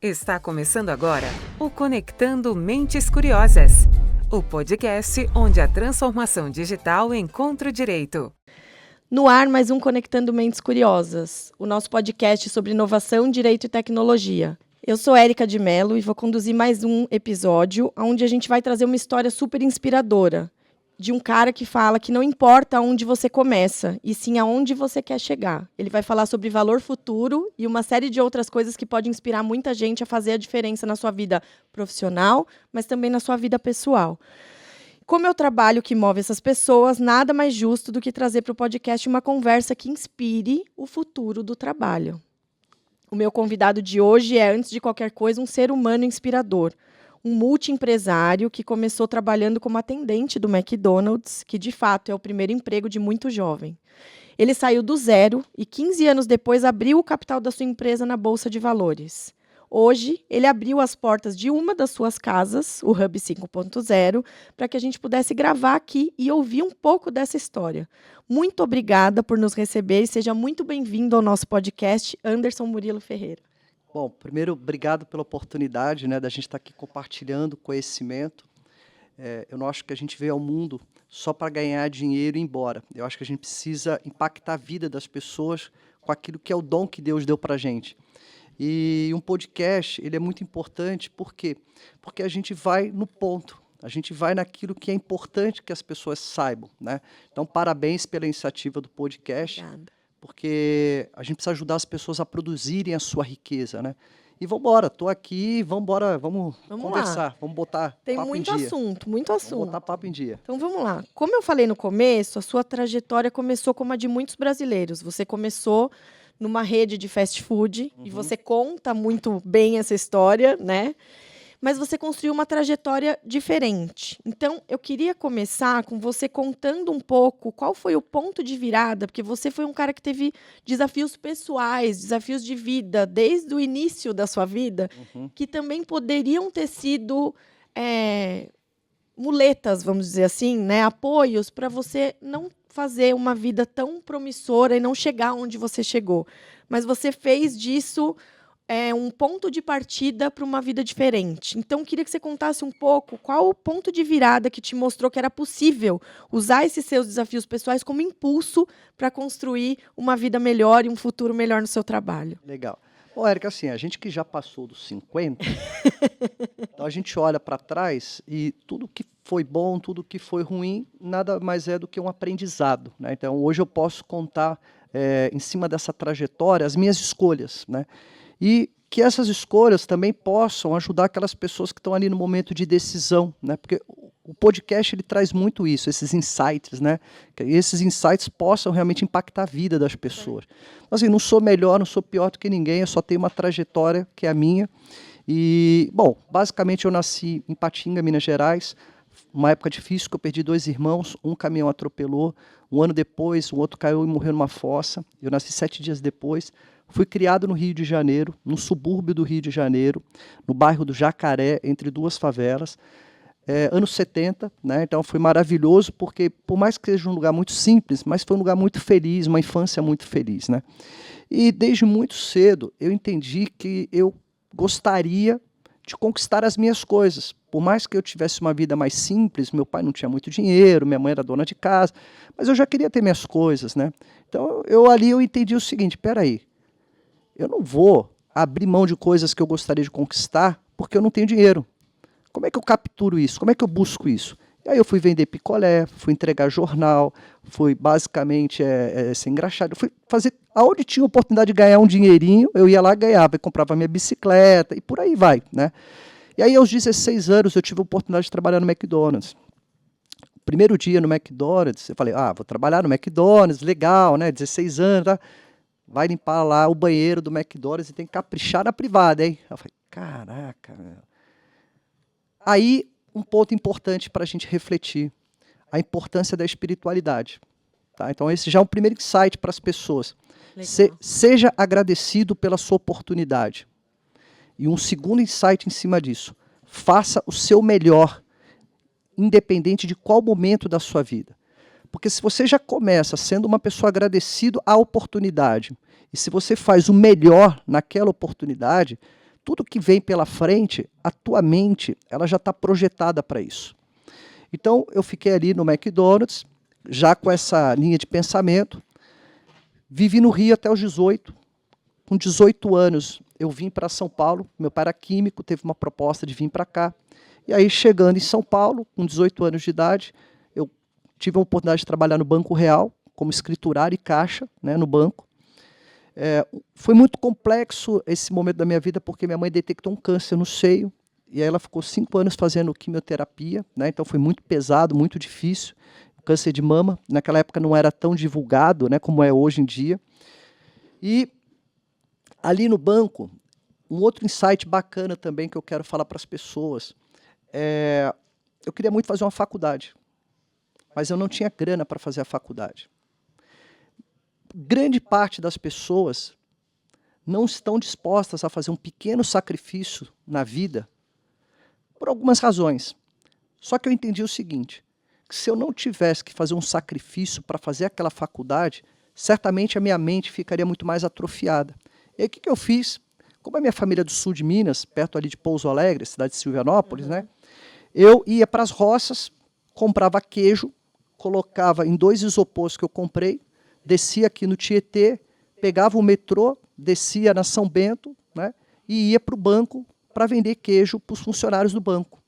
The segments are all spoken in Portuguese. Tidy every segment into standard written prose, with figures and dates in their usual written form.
Está começando agora o Conectando Mentes Curiosas, o podcast onde a transformação digital encontra o direito. No ar, mais um Conectando Mentes Curiosas, o nosso podcast sobre inovação, direito e tecnologia. Eu sou Érica de Mello e vou conduzir mais um episódio onde a gente vai trazer uma história super inspiradora de um cara que fala que não importa onde você começa, e sim aonde você quer chegar. Ele vai falar sobre valor futuro e uma série de outras coisas que podem inspirar muita gente a fazer a diferença na sua vida profissional, mas também na sua vida pessoal. Como é o trabalho que move essas pessoas, nada mais justo do que trazer para o podcast uma conversa que inspire o futuro do trabalho. O meu convidado de hoje é, antes de qualquer coisa, um ser humano inspirador. Um multiempresário que começou trabalhando como atendente do McDonald's, que de fato é o primeiro emprego de muito jovem. Ele saiu do zero e 15 anos depois abriu o capital da sua empresa na Bolsa de Valores. Hoje, ele abriu as portas de uma das suas casas, o Hub 5.0, para que a gente pudesse gravar aqui e ouvir um pouco dessa história. Muito obrigada por nos receber e seja muito bem-vindo ao nosso podcast, Anderson Murilo Ferreira. Bom, primeiro, obrigado pela oportunidade, da gente estar aqui compartilhando conhecimento. Eu não acho que a gente veio ao mundo só para ganhar dinheiro e ir embora. Eu acho que a gente precisa impactar a vida das pessoas com aquilo que é o dom que Deus deu para a gente. E um podcast, ele é muito importante, por quê? Porque a gente vai no ponto, a gente vai naquilo que é importante que as pessoas saibam, né? Então, parabéns pela iniciativa do podcast. Obrigada. Porque a gente precisa ajudar as pessoas a produzirem a sua riqueza, né? E vamos embora, estou aqui, vamos conversar, lá. Vamos botar Tem papo muito em dia. assunto. Vamos botar papo em dia. Então vamos lá. Como eu falei no começo, a sua trajetória começou como a de muitos brasileiros. Você começou numa rede de fast food e você conta muito bem essa história, né? Mas você construiu uma trajetória diferente. Então, eu queria começar com você contando um pouco qual foi o ponto de virada, porque você foi um cara que teve desafios pessoais, desafios de vida, desde o início da sua vida, que também poderiam ter sido muletas, vamos dizer assim, né? Apoios para você não fazer uma vida tão promissora e não chegar onde você chegou. Mas você fez disso um ponto de partida para uma vida diferente. Então, queria que você contasse um pouco qual o ponto de virada que te mostrou que era possível usar esses seus desafios pessoais como impulso para construir uma vida melhor e um futuro melhor no seu trabalho. Legal. Bom, Érica, assim, a gente que já passou dos 50, então a gente olha para trás e tudo que foi bom, tudo que foi ruim, nada mais é do que um aprendizado, né? Então, hoje eu posso contar, em cima dessa trajetória, as minhas escolhas, né? E que essas escolhas também possam ajudar aquelas pessoas que estão ali no momento de decisão, né? Porque o podcast ele traz muito isso, esses insights, né? Que esses insights possam realmente impactar a vida das pessoas. Então, assim, não sou melhor, não sou pior do que ninguém, eu só tenho uma trajetória que é a minha. E, bom, basicamente eu nasci em Patinga, Minas Gerais, uma época difícil que eu perdi 2 irmãos, um caminhão atropelou, um ano depois o outro caiu e morreu numa fossa, eu nasci 7 dias depois. Fui criado no Rio de Janeiro, no subúrbio do Rio de Janeiro, no bairro do Jacaré, entre 2 favelas, anos 70, né? Então foi maravilhoso, porque por mais que seja um lugar muito simples, mas foi um lugar muito feliz, uma infância muito feliz, né? E desde muito cedo eu entendi que eu gostaria de conquistar as minhas coisas. Por mais que eu tivesse uma vida mais simples, meu pai não tinha muito dinheiro, minha mãe era dona de casa, mas eu já queria ter minhas coisas, né? Então eu entendi o seguinte, peraí, eu não vou abrir mão de coisas que eu gostaria de conquistar porque eu não tenho dinheiro. Como é que eu capturo isso? Como é que eu busco isso? E aí eu fui vender picolé, fui entregar jornal, fui basicamente ser engraxado. Fui fazer, aonde tinha oportunidade de ganhar um dinheirinho, eu ia lá, ganhava, e comprava minha bicicleta e por aí vai, né? E aí aos 16 anos eu tive a oportunidade de trabalhar no McDonald's. Primeiro dia no McDonald's, eu falei, vou trabalhar no McDonald's, legal, né? 16 anos, tá? Vai limpar lá o banheiro do McDonald's e tem que caprichar na privada, hein? Eu falei, caraca, meu. Aí, um ponto importante para a gente refletir, a importância da espiritualidade. Tá? Então, esse já é um primeiro insight para as pessoas. Seja agradecido pela sua oportunidade. E um segundo insight em cima disso, faça o seu melhor, independente de qual momento da sua vida. Porque se você já começa sendo uma pessoa agradecida à oportunidade, e se você faz o melhor naquela oportunidade, tudo que vem pela frente, a tua mente ela já está projetada para isso. Então, eu fiquei ali no McDonald's, já com essa linha de pensamento, vivi no Rio até os 18. Com 18 anos, eu vim para São Paulo, meu pai era químico, teve uma proposta de vir para cá. E aí, chegando em São Paulo, com 18 anos de idade, eu tive a oportunidade de trabalhar no Banco Real, como escriturário e caixa, né, no banco. Foi muito complexo esse momento da minha vida, porque minha mãe detectou um câncer no seio, e aí ela ficou 5 anos fazendo quimioterapia, né, então foi muito pesado, muito difícil. O câncer de mama, naquela época não era tão divulgado, né, como é hoje em dia. E ali no banco, um outro insight bacana também que eu quero falar para as pessoas, eu queria muito fazer uma faculdade, mas eu não tinha grana para fazer a faculdade. Grande parte das pessoas não estão dispostas a fazer um pequeno sacrifício na vida por algumas razões. Só que eu entendi o seguinte, que se eu não tivesse que fazer um sacrifício para fazer aquela faculdade, certamente a minha mente ficaria muito mais atrofiada. E aí o que eu fiz? Como a minha família é do sul de Minas, perto ali de Pouso Alegre, cidade de Silvianópolis, né? Eu ia para as roças, comprava queijo, colocava em 2 isopôs que eu comprei, descia aqui no Tietê, pegava o metrô, descia na São Bento, né, e ia para o banco para vender queijo para os funcionários do banco.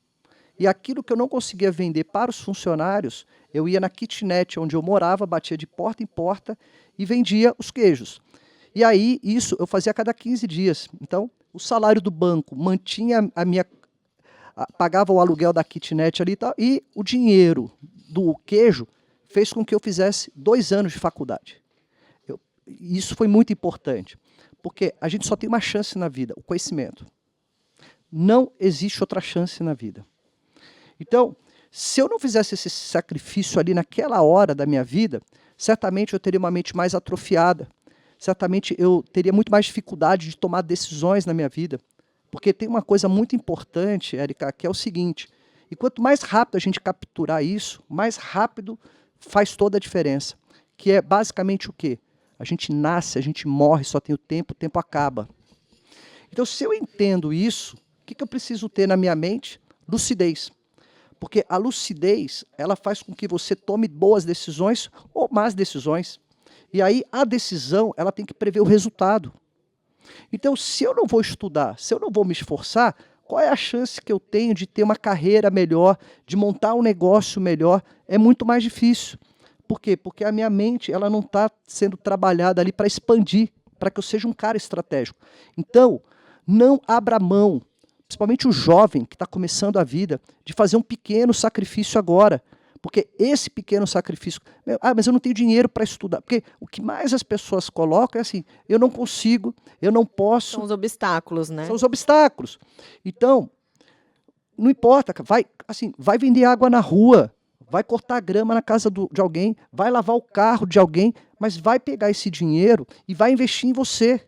E aquilo que eu não conseguia vender para os funcionários, eu ia na kitnet onde eu morava, batia de porta em porta e vendia os queijos. E aí, isso eu fazia a cada 15 dias. Então, o salário do banco mantinha pagava o aluguel da kitnet ali e tal, e o dinheiro do queijo fez com que eu fizesse 2 anos de faculdade. Isso foi muito importante, porque a gente só tem uma chance na vida, o conhecimento. Não existe outra chance na vida. Então, se eu não fizesse esse sacrifício ali naquela hora da minha vida, certamente eu teria uma mente mais atrofiada, certamente eu teria muito mais dificuldade de tomar decisões na minha vida, porque tem uma coisa muito importante, Érica, que é o seguinte, e quanto mais rápido a gente capturar isso, mais rápido faz toda a diferença, que é basicamente o quê? A gente nasce, a gente morre, só tem o tempo acaba. Então, se eu entendo isso, o que eu preciso ter na minha mente? Lucidez. Porque a lucidez, ela faz com que você tome boas decisões ou más decisões. E aí, a decisão, ela tem que prever o resultado. Então, se eu não vou estudar, se eu não vou me esforçar, qual é a chance que eu tenho de ter uma carreira melhor, de montar um negócio melhor? É muito mais difícil. Por quê? Porque a minha mente ela não está sendo trabalhada ali para expandir, para que eu seja um cara estratégico. Então, não abra mão, principalmente o jovem que está começando a vida, de fazer um pequeno sacrifício agora. Porque esse pequeno sacrifício... mas eu não tenho dinheiro para estudar. Porque o que mais as pessoas colocam é assim, eu não consigo, eu não posso... São os obstáculos, né? São os obstáculos. Então, não importa, vai vender água na rua, vai cortar grama na casa de alguém, vai lavar o carro de alguém, mas vai pegar esse dinheiro e vai investir em você.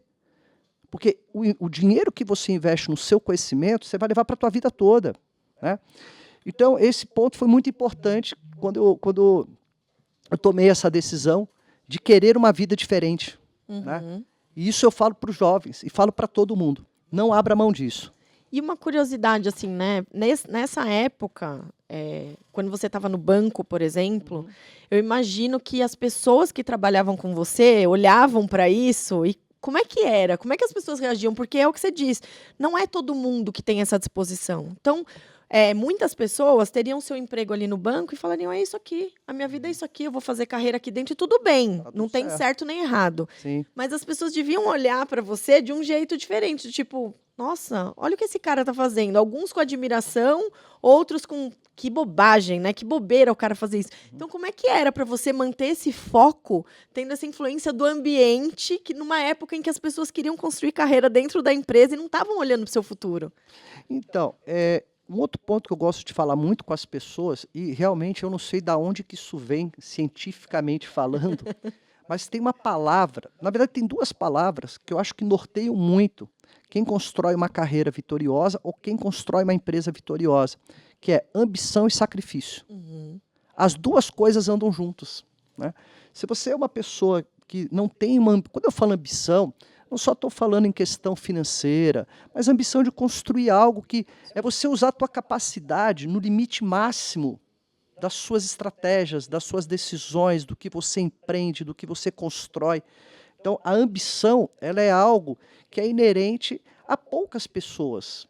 Porque o dinheiro que você investe no seu conhecimento, você vai levar para a tua vida toda, né? Então, esse ponto foi muito importante quando eu tomei essa decisão de querer uma vida diferente. Né? E isso eu falo para os jovens e falo para todo mundo. Não abra mão disso. E uma curiosidade, assim, né? Nessa época, quando você estava no banco, por exemplo, eu imagino que as pessoas que trabalhavam com você olhavam para isso e como é que era? Como é que as pessoas reagiam? Porque é o que você diz, não é todo mundo que tem essa disposição. Então, muitas pessoas teriam seu emprego ali no banco e falariam, é isso aqui, a minha vida é isso aqui, eu vou fazer carreira aqui dentro e tudo bem, não tem certo nem errado. Sim. Mas as pessoas deviam olhar para você de um jeito diferente, tipo, nossa, olha o que esse cara tá fazendo. Alguns com admiração, outros com que bobagem, né? Que bobeira o cara fazer isso. Então, como é que era para você manter esse foco, tendo essa influência do ambiente, que numa época em que as pessoas queriam construir carreira dentro da empresa e não estavam olhando para o seu futuro? Então, um outro ponto que eu gosto de falar muito com as pessoas, e realmente eu não sei de onde que isso vem, cientificamente falando, mas tem uma palavra, na verdade tem 2 palavras que eu acho que norteiam muito quem constrói uma carreira vitoriosa ou quem constrói uma empresa vitoriosa, que é ambição e sacrifício. As 2 coisas andam juntas. Né? Se você é uma pessoa que não tem quando eu falo ambição, Não só estou falando em questão financeira, mas a ambição de construir algo que é você usar a tua capacidade no limite máximo das suas estratégias, das suas decisões, do que você empreende, do que você constrói. Então, a ambição, ela é algo que é inerente a poucas pessoas.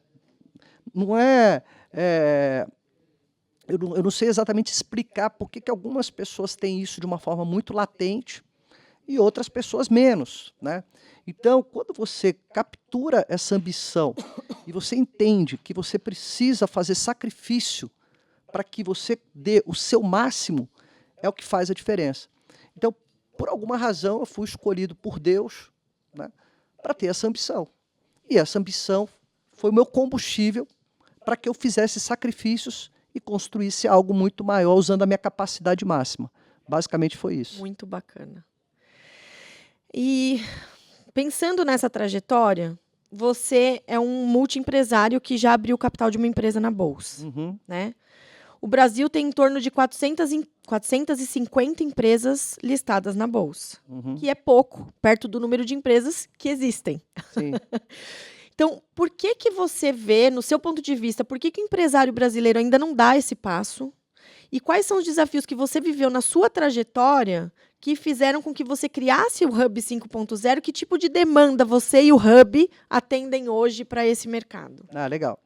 Não é... eu não sei exatamente explicar por que algumas pessoas têm isso de uma forma muito latente e outras pessoas menos, né? Então, quando você captura essa ambição e você entende que você precisa fazer sacrifício para que você dê o seu máximo, é o que faz a diferença. Então, por alguma razão, eu fui escolhido por Deus, né, para ter essa ambição. E essa ambição foi o meu combustível para que eu fizesse sacrifícios e construísse algo muito maior usando a minha capacidade máxima. Basicamente foi isso. Muito bacana. E pensando nessa trajetória, você é um multiempresário que já abriu o capital de uma empresa na Bolsa, né? O Brasil tem em torno de 450 empresas listadas na Bolsa, que é pouco, perto do número de empresas que existem. Sim. Então, por que você vê, no seu ponto de vista, por que o empresário brasileiro ainda não dá esse passo? E quais são os desafios que você viveu na sua trajetória que fizeram com que você criasse o Hub 5.0? Que tipo de demanda você e o Hub atendem hoje para esse mercado? Ah, legal.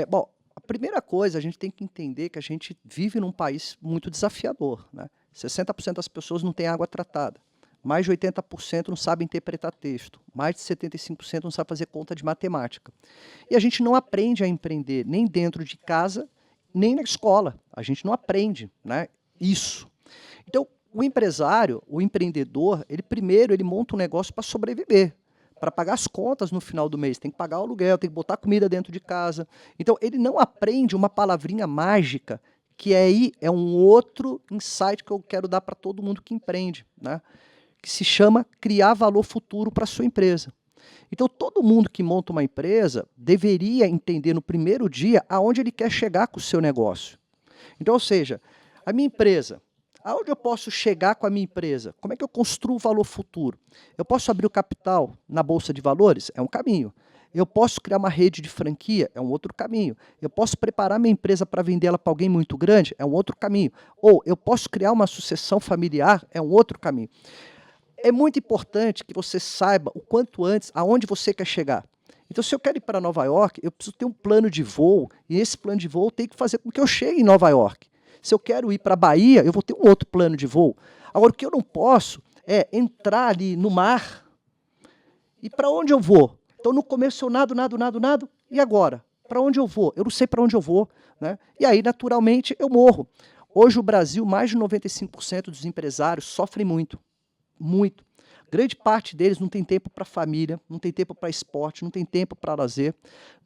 Bom, a primeira coisa, a gente tem que entender que a gente vive num país muito desafiador, né? 60% das pessoas não têm água tratada. Mais de 80% não sabem interpretar texto. Mais de 75% não sabem fazer conta de matemática. E a gente não aprende a empreender nem dentro de casa, nem na escola. A gente não aprende, né, isso. Então, o empresário, o empreendedor, ele monta um negócio para sobreviver, para pagar as contas no final do mês. Tem que pagar o aluguel, tem que botar comida dentro de casa. Então, ele não aprende uma palavrinha mágica, que aí é um outro insight que eu quero dar para todo mundo que empreende, né? Que se chama criar valor futuro para a sua empresa. Então, todo mundo que monta uma empresa deveria entender no primeiro dia aonde ele quer chegar com o seu negócio. Então, ou seja, a minha empresa, aonde eu posso chegar com a minha empresa? Como é que eu construo valor futuro? Eu posso abrir o capital na Bolsa de Valores? É um caminho. Eu posso criar uma rede de franquia? É um outro caminho. Eu posso preparar minha empresa para vendê-la para alguém muito grande? É um outro caminho. Ou eu posso criar uma sucessão familiar? É um outro caminho. É muito importante que você saiba o quanto antes aonde você quer chegar. Então, se eu quero ir para Nova York, eu preciso ter um plano de voo, e esse plano de voo tem que fazer com que eu chegue em Nova York. Se eu quero ir para a Bahia, eu vou ter um outro plano de voo. Agora, o que eu não posso é entrar ali no mar e para onde eu vou? Então, no começo eu nado, e agora? Para onde eu vou? Eu não sei para onde eu vou, né? E aí, naturalmente, eu morro. Hoje, o Brasil, mais de 95% dos empresários sofrem muito. Muito. Grande parte deles não tem tempo para família, não tem tempo para esporte, não tem tempo para lazer,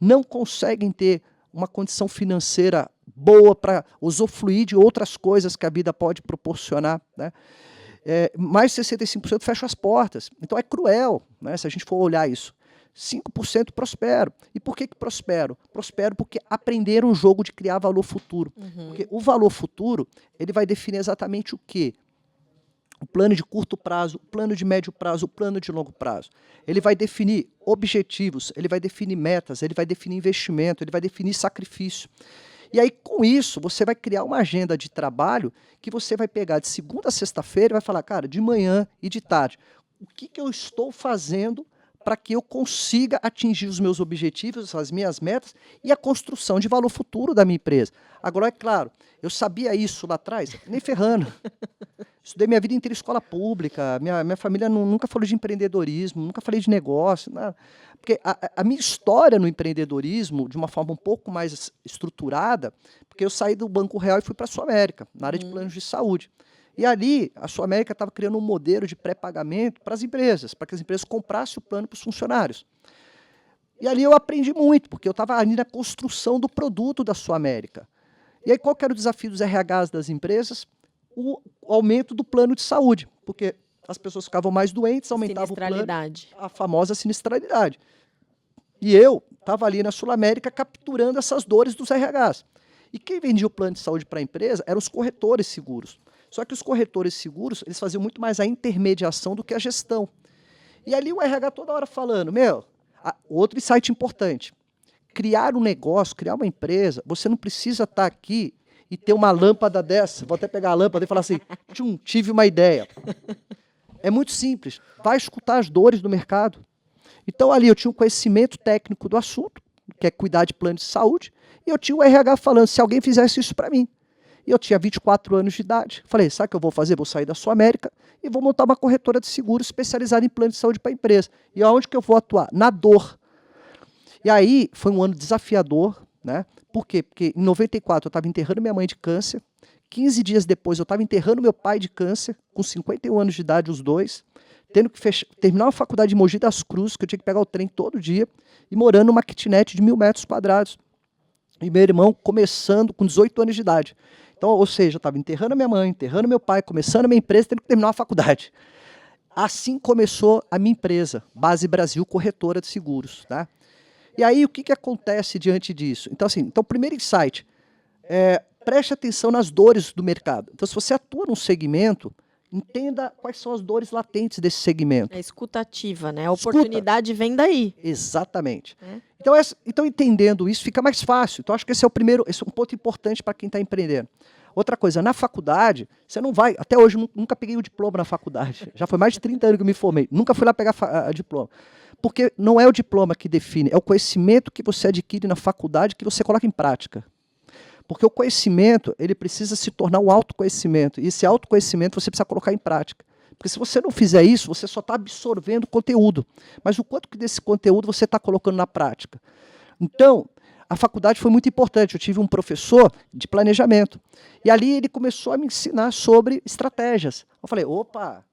não conseguem ter uma condição financeira boa para usufruir de outras coisas que a vida pode proporcionar, né? Mais de 65% fecham as portas. Então é cruel, né, se a gente for olhar isso. 5% prosperam. E por que prosperam? Prosperam porque aprenderam o jogo de criar valor futuro. Porque o valor futuro, ele vai definir exatamente o quê? O plano de curto prazo, o plano de médio prazo, o plano de longo prazo. Ele vai definir objetivos, ele vai definir metas, ele vai definir investimento, ele vai definir sacrifício. E aí, com isso, você vai criar uma agenda de trabalho que você vai pegar de segunda a sexta-feira e vai falar, cara, de manhã e de tarde, o que eu estou fazendo para que eu consiga atingir os meus objetivos, as minhas metas e a construção de valor futuro da minha empresa. Agora, é claro, eu sabia isso lá atrás, nem ferrando. Estudei minha vida inteira em escola pública, minha família nunca falou de empreendedorismo, nunca falei de negócio, nada. Porque a minha história no empreendedorismo, de uma forma um pouco mais estruturada, porque eu saí do Banco Real e fui para a Sul América, na área de planos de saúde. E ali, a Sul América estava criando um modelo de pré-pagamento para as empresas, para que as empresas comprassem o plano para os funcionários. E ali eu aprendi muito, porque eu estava ali na construção do produto da Sul América. E aí, qual que era o desafio dos RHs das empresas? O aumento do plano de saúde, porque as pessoas ficavam mais doentes, aumentava o plano, a famosa sinistralidade. E eu estava ali na Sul América capturando essas dores dos RHs. E quem vendia o plano de saúde para a empresa eram os corretores seguros. Só que os corretores seguros, eles faziam muito mais a intermediação do que a gestão. E ali o RH toda hora falando, outro insight importante, criar um negócio, criar uma empresa, você não precisa estar aqui e ter uma lâmpada dessa, vou até pegar a lâmpada e falar assim, tive uma ideia. É muito simples, vai escutar as dores do mercado. Então ali eu tinha um conhecimento técnico do assunto, que é cuidar de plano de saúde, e eu tinha o RH falando, se alguém fizesse isso para mim. E eu tinha 24 anos de idade. Falei, sabe o que eu vou fazer? Vou sair da Sul América e vou montar uma corretora de seguros especializada em plano de saúde para a empresa. E aonde que eu vou atuar? Na dor. E aí foi um ano desafiador, né? Por quê? Porque em 94 eu estava enterrando minha mãe de câncer, 15 dias depois eu estava enterrando meu pai de câncer, com 51 anos de idade os dois, tendo que terminar uma faculdade de Mogi das Cruzes, que eu tinha que pegar o trem todo dia, e morando numa kitnet de 1.000 metros quadrados. E meu irmão começando com 18 anos de idade. Então, ou seja, eu estava enterrando a minha mãe, enterrando meu pai, começando a minha empresa, tendo que terminar a faculdade. Assim começou a minha empresa, Base Brasil Corretora de Seguros. Tá? E aí, o que acontece diante disso? Então, o primeiro insight é preste atenção nas dores do mercado. Então, se você atua num segmento, entenda quais são as dores latentes desse segmento. É escutativa, né? A oportunidade vem daí. Exatamente. Então, entendendo isso, fica mais fácil. Então, acho que esse é um ponto importante para quem está empreendendo. Outra coisa, na faculdade, você não vai... Até hoje, nunca peguei o diploma na faculdade. Já foi mais de 30 anos que eu me formei. Nunca fui lá pegar a diploma. Porque não é o diploma que define, é o conhecimento que você adquire na faculdade que você coloca em prática. Porque o conhecimento, ele precisa se tornar um autoconhecimento. E esse autoconhecimento você precisa colocar em prática. Porque se você não fizer isso, você só está absorvendo conteúdo. Mas o quanto que desse conteúdo você está colocando na prática? Então, a faculdade foi muito importante. Eu tive um professor de planejamento. E ali ele começou a me ensinar sobre estratégias. Eu falei, opa,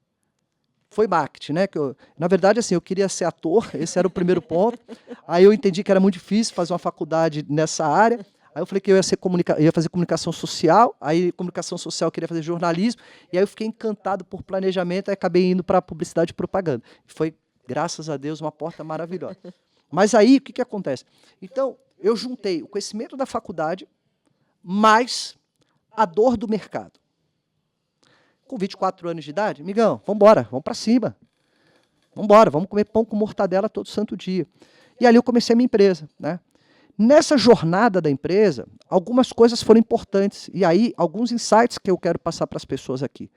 foi marketing, né? Na verdade, assim, eu queria ser ator, esse era o primeiro ponto. Aí eu entendi que era muito difícil fazer uma faculdade nessa área. Aí eu falei que eu ia fazer comunicação social, aí comunicação social eu queria fazer jornalismo, e aí eu fiquei encantado por planejamento, aí acabei indo para publicidade e propaganda. Foi, graças a Deus, uma porta maravilhosa. Mas aí, o que acontece? Então, eu juntei o conhecimento da faculdade, mais a dor do mercado. Com 24 anos de idade, amigão, vamos embora, vamos para cima. Vamos embora, vamos comer pão com mortadela todo santo dia. E ali eu comecei a minha empresa, né? Nessa jornada da empresa, algumas coisas foram importantes. E aí, alguns insights que eu quero passar para as pessoas aqui.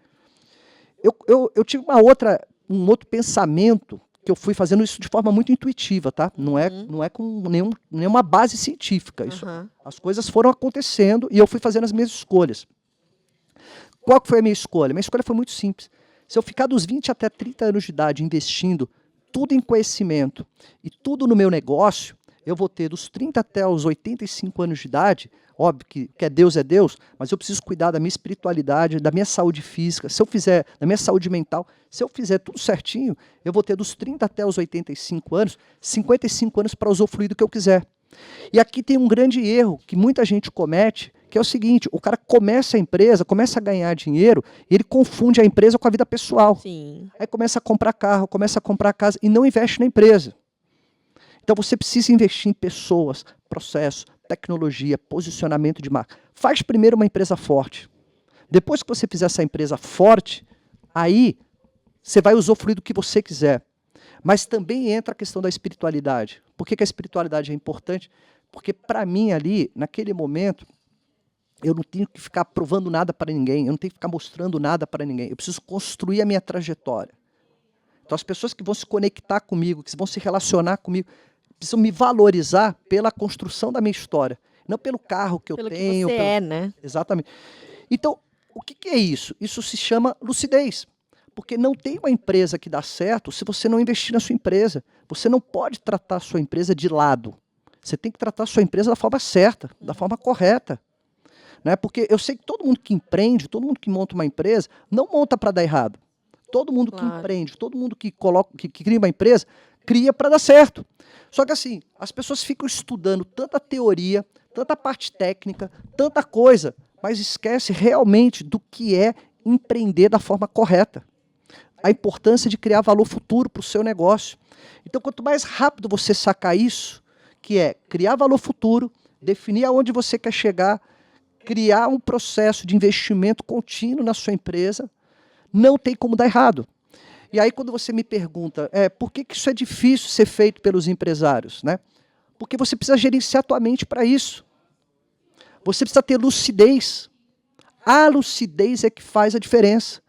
Eu tive um outro pensamento, que eu fui fazendo isso de forma muito intuitiva, tá? Não é com nenhuma base científica. Isso, as coisas foram acontecendo e eu fui fazendo as minhas escolhas. Qual que foi a minha escolha? Minha escolha foi muito simples. Se eu ficar dos 20 até 30 anos de idade investindo tudo em conhecimento e tudo no meu negócio, eu vou ter dos 30 até os 85 anos de idade, óbvio que é Deus, mas eu preciso cuidar da minha espiritualidade, da minha saúde física, da minha saúde mental, se eu fizer tudo certinho, eu vou ter dos 30 até os 85 anos, 55 anos para usufruir do que eu quiser. E aqui tem um grande erro que muita gente comete, que é o seguinte, o cara começa a empresa, começa a ganhar dinheiro, e ele confunde a empresa com a vida pessoal. Sim. Aí começa a comprar carro, começa a comprar casa, e não investe na empresa. Então você precisa investir em pessoas, processo, tecnologia, posicionamento de marca. Faz primeiro uma empresa forte. Depois que você fizer essa empresa forte, aí você vai usufruir do que você quiser. Mas também entra a questão da espiritualidade. Por que a espiritualidade é importante? Porque para mim ali, naquele momento, eu não tenho que ficar provando nada para ninguém, eu não tenho que ficar mostrando nada para ninguém. Eu preciso construir a minha trajetória. Então as pessoas que vão se conectar comigo, que vão se relacionar comigo, precisam me valorizar pela construção da minha história, não pelo carro que eu tenho. Que você é, né? Exatamente. Então, o que é isso? Isso se chama lucidez. Porque não tem uma empresa que dá certo se você não investir na sua empresa. Você não pode tratar a sua empresa de lado. Você tem que tratar a sua empresa da forma certa, da forma correta. Né? Porque eu sei que todo mundo que empreende, todo mundo que monta uma empresa, não monta para dar errado. Todo mundo que empreende, todo mundo que cria uma empresa, cria para dar certo. Só que assim, as pessoas ficam estudando tanta teoria, tanta parte técnica, tanta coisa, mas esquece realmente do que é empreender da forma correta. A importância de criar valor futuro para o seu negócio. Então, quanto mais rápido você sacar isso, que é criar valor futuro, definir aonde você quer chegar, criar um processo de investimento contínuo na sua empresa, não tem como dar errado. E aí, quando você me pergunta, por que isso é difícil ser feito pelos empresários? Né? Porque você precisa gerenciar a tua mente para isso. Você precisa ter lucidez. A lucidez é que faz a diferença.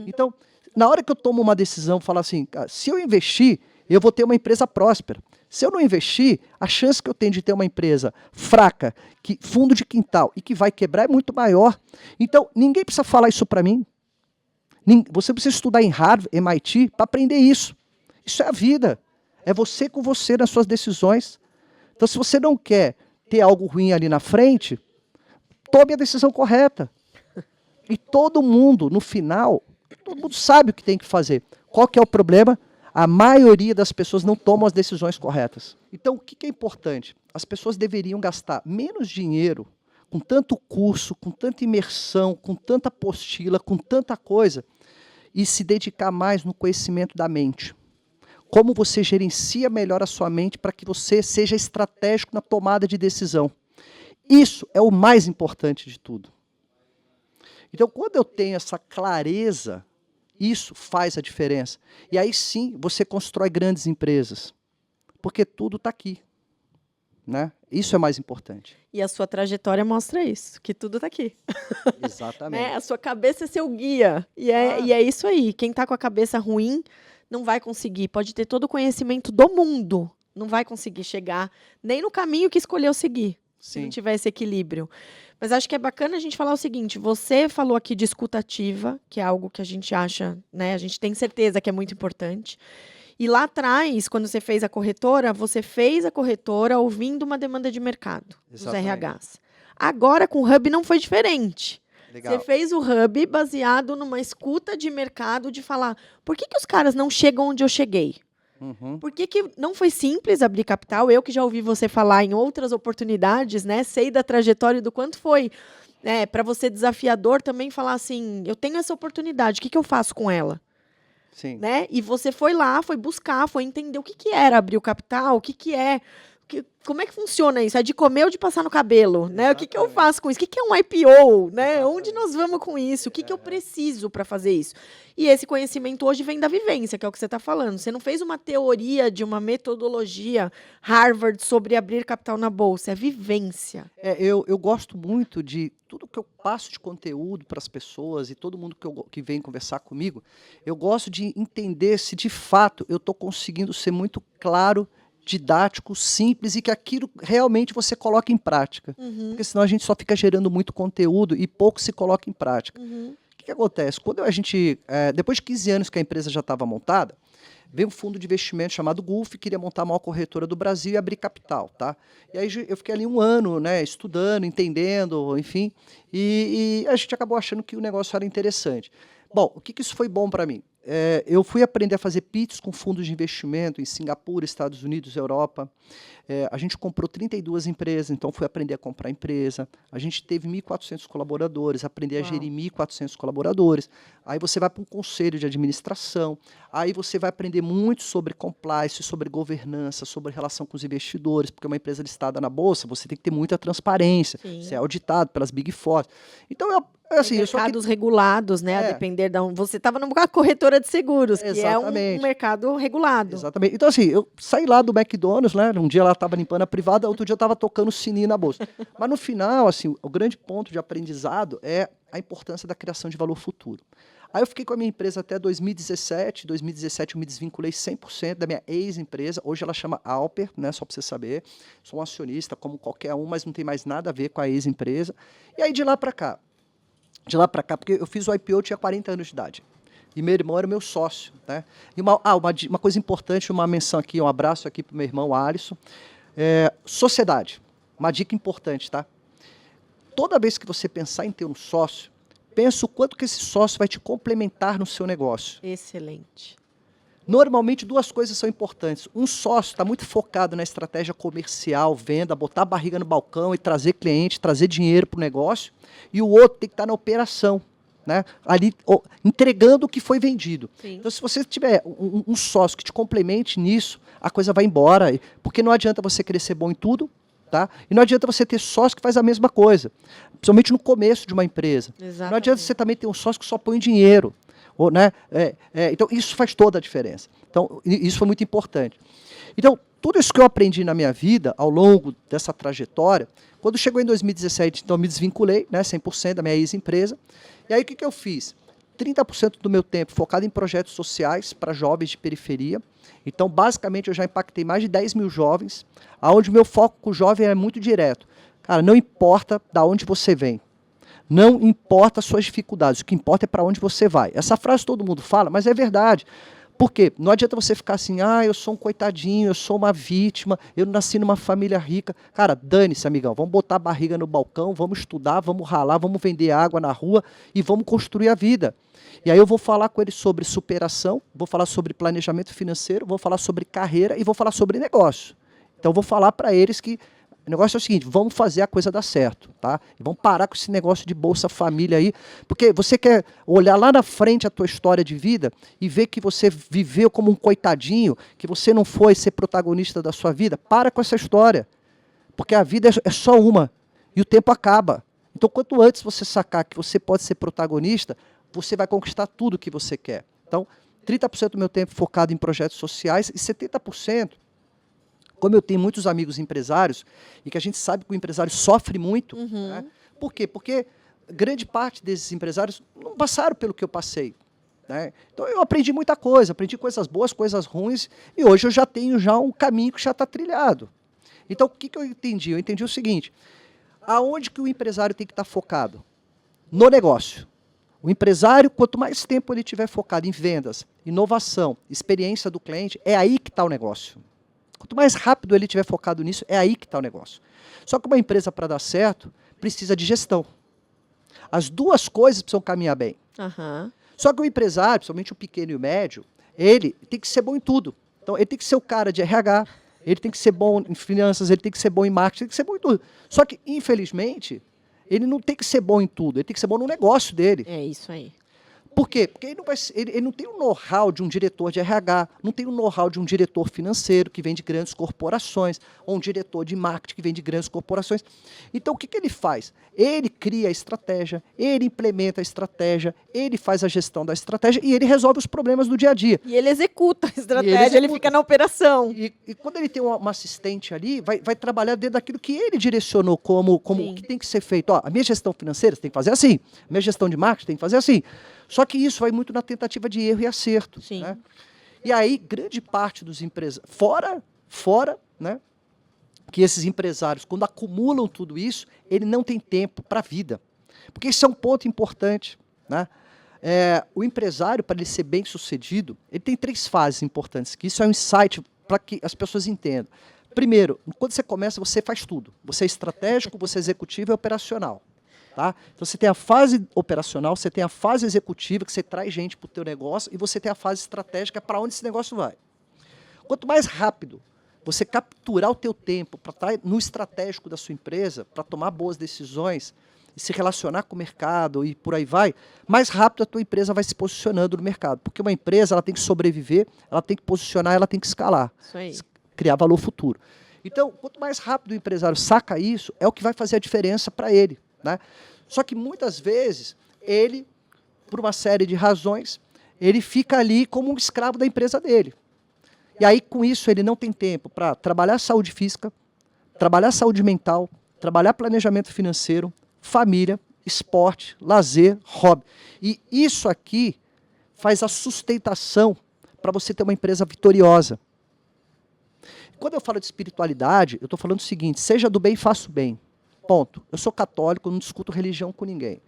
Então, na hora que eu tomo uma decisão, falar assim, se eu investir, eu vou ter uma empresa próspera. Se eu não investir, a chance que eu tenho de ter uma empresa fraca, fundo de quintal e que vai quebrar é muito maior. Então, ninguém precisa falar isso para mim. Você precisa estudar em Harvard, MIT, para aprender isso. Isso é a vida. É você com você nas suas decisões. Então, se você não quer ter algo ruim ali na frente, tome a decisão correta. E todo mundo, no final, todo mundo sabe o que tem que fazer. Qual que é o problema? A maioria das pessoas não tomam as decisões corretas. Então, o que é importante? As pessoas deveriam gastar menos dinheiro com tanto curso, com tanta imersão, com tanta apostila, com tanta coisa, e se dedicar mais no conhecimento da mente. Como você gerencia melhor a sua mente para que você seja estratégico na tomada de decisão. Isso é o mais importante de tudo. Então, quando eu tenho essa clareza, isso faz a diferença. E aí sim, você constrói grandes empresas. Porque tudo está aqui. Né? Isso é mais importante. E a sua trajetória mostra isso, que tudo está aqui. Exatamente. Né? A sua cabeça é seu guia. E é isso aí. Quem está com a cabeça ruim não vai conseguir. Pode ter todo o conhecimento do mundo. Não vai conseguir chegar nem no caminho que escolheu seguir. Sim. Se não tiver esse equilíbrio. Mas acho que é bacana a gente falar o seguinte, você falou aqui de escuta ativa, que é algo que a gente acha, né, a gente tem certeza que é muito importante. E lá atrás, quando você fez a corretora, você fez a corretora ouvindo uma demanda de mercado, Exatamente. dos RHs. Agora, com o Hub, não foi diferente. Legal. Você fez o Hub baseado numa escuta de mercado, de falar, por que os caras não chegam onde eu cheguei? Por que não foi simples abrir capital? Eu que já ouvi você falar em outras oportunidades, né? Sei da trajetória do quanto foi para você desafiador também falar assim, eu tenho essa oportunidade, o que eu faço com ela? Sim. Né? E você foi lá, foi buscar, foi entender o que era abrir o capital, como é que funciona isso? É de comer ou de passar no cabelo? Né? O que eu faço com isso? O que é um IPO? Né? Onde nós vamos com isso? O que eu preciso para fazer isso? E esse conhecimento hoje vem da vivência, que é o que você está falando. Você não fez uma teoria de uma metodologia Harvard sobre abrir capital na bolsa. É vivência. Eu gosto muito de tudo que eu passo de conteúdo para as pessoas e todo mundo que vem conversar comigo. Eu gosto de entender se, de fato, eu estou conseguindo ser muito claro, didático, simples e que aquilo realmente você coloca em prática. Porque senão a gente só fica gerando muito conteúdo e pouco se coloca em prática. O que acontece? Quando a gente, depois de 15 anos que a empresa já estava montada, veio um fundo de investimento chamado Gulf, que queria montar a maior corretora do Brasil e abrir capital. Tá? E aí eu fiquei ali um ano, né, estudando, entendendo, enfim, e a gente acabou achando que o negócio era interessante. Bom, o que isso foi bom para mim? Eu fui aprender a fazer pitches com fundos de investimento em Singapura, Estados Unidos, Europa. A gente comprou 32 empresas, então fui aprender a comprar empresa. A gente teve 1.400 colaboradores, aprender a gerir 1.400 colaboradores. Aí você vai para um conselho de administração, aí você vai aprender muito sobre compliance, sobre governança, sobre relação com os investidores, porque uma empresa listada na Bolsa, você tem que ter muita transparência, você é auditado pelas Big Four. Então, assim, mercados regulados, né? A depender de você estava numa corretora de seguros, que é um mercado regulado. Exatamente. Então, assim, eu saí lá do McDonald's, né? Um dia ela estava limpando a privada, outro dia eu estava tocando sininho na bolsa. Mas no final, assim, o grande ponto de aprendizado é a importância da criação de valor futuro. Aí eu fiquei com a minha empresa até 2017. 2017 eu me desvinculei 100% da minha ex-empresa. Hoje ela chama Alper, né? Só para você saber. Sou um acionista como qualquer um, mas não tem mais nada a ver com a ex-empresa. E aí de lá para cá, porque eu fiz o IPO, eu tinha 40 anos de idade. E meu irmão era meu sócio. Né? E uma coisa importante, uma menção aqui, um abraço aqui para o meu irmão Alisson. Sociedade, uma dica importante, tá? Toda vez que você pensar em ter um sócio, pensa o quanto que esse sócio vai te complementar no seu negócio. Excelente. Normalmente, duas coisas são importantes. Um sócio está muito focado na estratégia comercial, venda, botar a barriga no balcão e trazer cliente, trazer dinheiro para o negócio. E o outro tem que estar na operação, né? Ali, entregando o que foi vendido. Sim. Então, se você tiver um sócio que te complemente nisso, a coisa vai embora. Porque não adianta você querer ser bom em tudo, tá? E não adianta você ter sócio que faz a mesma coisa. Principalmente no começo de uma empresa. Exatamente. Não adianta você também ter um sócio que só põe dinheiro. Ou, né? Então, isso faz toda a diferença. Então, isso foi muito importante. Então, tudo isso que eu aprendi na minha vida, ao longo dessa trajetória, quando chegou em 2017, então eu me desvinculei, né, 100% da minha ex-empresa. E aí, o que eu fiz? 30% do meu tempo focado em projetos sociais para jovens de periferia. Então, basicamente, eu já impactei mais de 10 mil jovens, onde o meu foco com o jovem é muito direto. Cara, não importa de onde você vem. Não importa as suas dificuldades. O que importa é para onde você vai. Essa frase todo mundo fala, mas é verdade. Por quê? Não adianta você ficar assim, eu sou um coitadinho, eu sou uma vítima, eu nasci numa família rica. Cara, dane-se, amigão. Vamos botar a barriga no balcão, vamos estudar, vamos ralar, vamos vender água na rua e vamos construir a vida. E aí eu vou falar com eles sobre superação, vou falar sobre planejamento financeiro, vou falar sobre carreira e vou falar sobre negócio. Então eu vou falar para eles que o negócio é o seguinte, vamos fazer a coisa dar certo, tá? E vamos parar com esse negócio de Bolsa Família aí, porque você quer olhar lá na frente a tua história de vida e ver que você viveu como um coitadinho, que você não foi ser protagonista da sua vida. Para com essa história, porque a vida é só uma e o tempo acaba. Então, quanto antes você sacar que você pode ser protagonista, você vai conquistar tudo o que você quer. Então, 30% do meu tempo focado em projetos sociais e 70%, como eu tenho muitos amigos empresários, e que a gente sabe que o empresário sofre muito, né? Por quê? Porque grande parte desses empresários não passaram pelo que eu passei, né? Então eu aprendi muita coisa, aprendi coisas boas, coisas ruins, e hoje eu já tenho um caminho que já está trilhado. Então o que eu entendi? Eu entendi o seguinte, aonde que o empresário tem que estar focado? No negócio. O empresário, quanto mais tempo ele tiver focado em vendas, inovação, experiência do cliente, é aí que está o negócio. Quanto mais rápido ele estiver focado nisso, é aí que está o negócio. Só que uma empresa, para dar certo, precisa de gestão. As duas coisas precisam caminhar bem. Só que o empresário, principalmente o pequeno e o médio, ele tem que ser bom em tudo. Então, ele tem que ser o cara de RH, ele tem que ser bom em finanças, ele tem que ser bom em marketing, ele tem que ser bom em tudo. Só que, infelizmente, ele não tem que ser bom em tudo, ele tem que ser bom no negócio dele. É isso aí. Por quê? Porque ele não tem o know-how de um diretor de RH, não tem o know-how de um diretor financeiro que vem de grandes corporações, ou um diretor de marketing que vem de grandes corporações. Então, o que ele faz? Ele cria a estratégia, ele implementa a estratégia, ele faz a gestão da estratégia e ele resolve os problemas do dia a dia. E ele executa a estratégia, ele fica na operação. E quando ele tem uma assistente ali, vai trabalhar dentro daquilo que ele direcionou como o que tem que ser feito. Ó, a minha gestão financeira tem que fazer assim, a minha gestão de marketing tem que fazer assim. Só que isso vai muito na tentativa de erro e acerto. Sim. Né? E aí, grande parte dos empresários, fora, né, que esses empresários, quando acumulam tudo isso, ele não tem tempo para a vida. Porque esse é um ponto importante. Né? O empresário, para ele ser bem sucedido, ele tem 3 fases importantes, que isso é um insight para que as pessoas entendam. Primeiro, quando você começa, você faz tudo. Você é estratégico, você é executivo e operacional. Tá? Então você tem a fase operacional, você tem a fase executiva, que você traz gente para o teu negócio, e você tem a fase estratégica para onde esse negócio vai. Quanto mais rápido você capturar o teu tempo para estar no estratégico da sua empresa, para tomar boas decisões e se relacionar com o mercado e por aí vai, mais rápido a tua empresa vai se posicionando no mercado. Porque uma empresa ela tem que sobreviver, ela tem que posicionar, ela tem que escalar, isso aí. Criar valor futuro. Então, quanto mais rápido o empresário saca isso, é o que vai fazer a diferença para ele. Né? Só que muitas vezes ele, por uma série de razões, ele fica ali como um escravo da empresa dele. E aí com isso ele não tem tempo para trabalhar saúde física, trabalhar saúde mental, trabalhar planejamento financeiro, família, esporte, lazer, hobby. E isso aqui faz a sustentação para você ter uma empresa vitoriosa. Quando eu falo de espiritualidade, eu estou falando o seguinte, seja do bem e faça o bem. Ponto. Eu sou católico, não discuto religião com ninguém.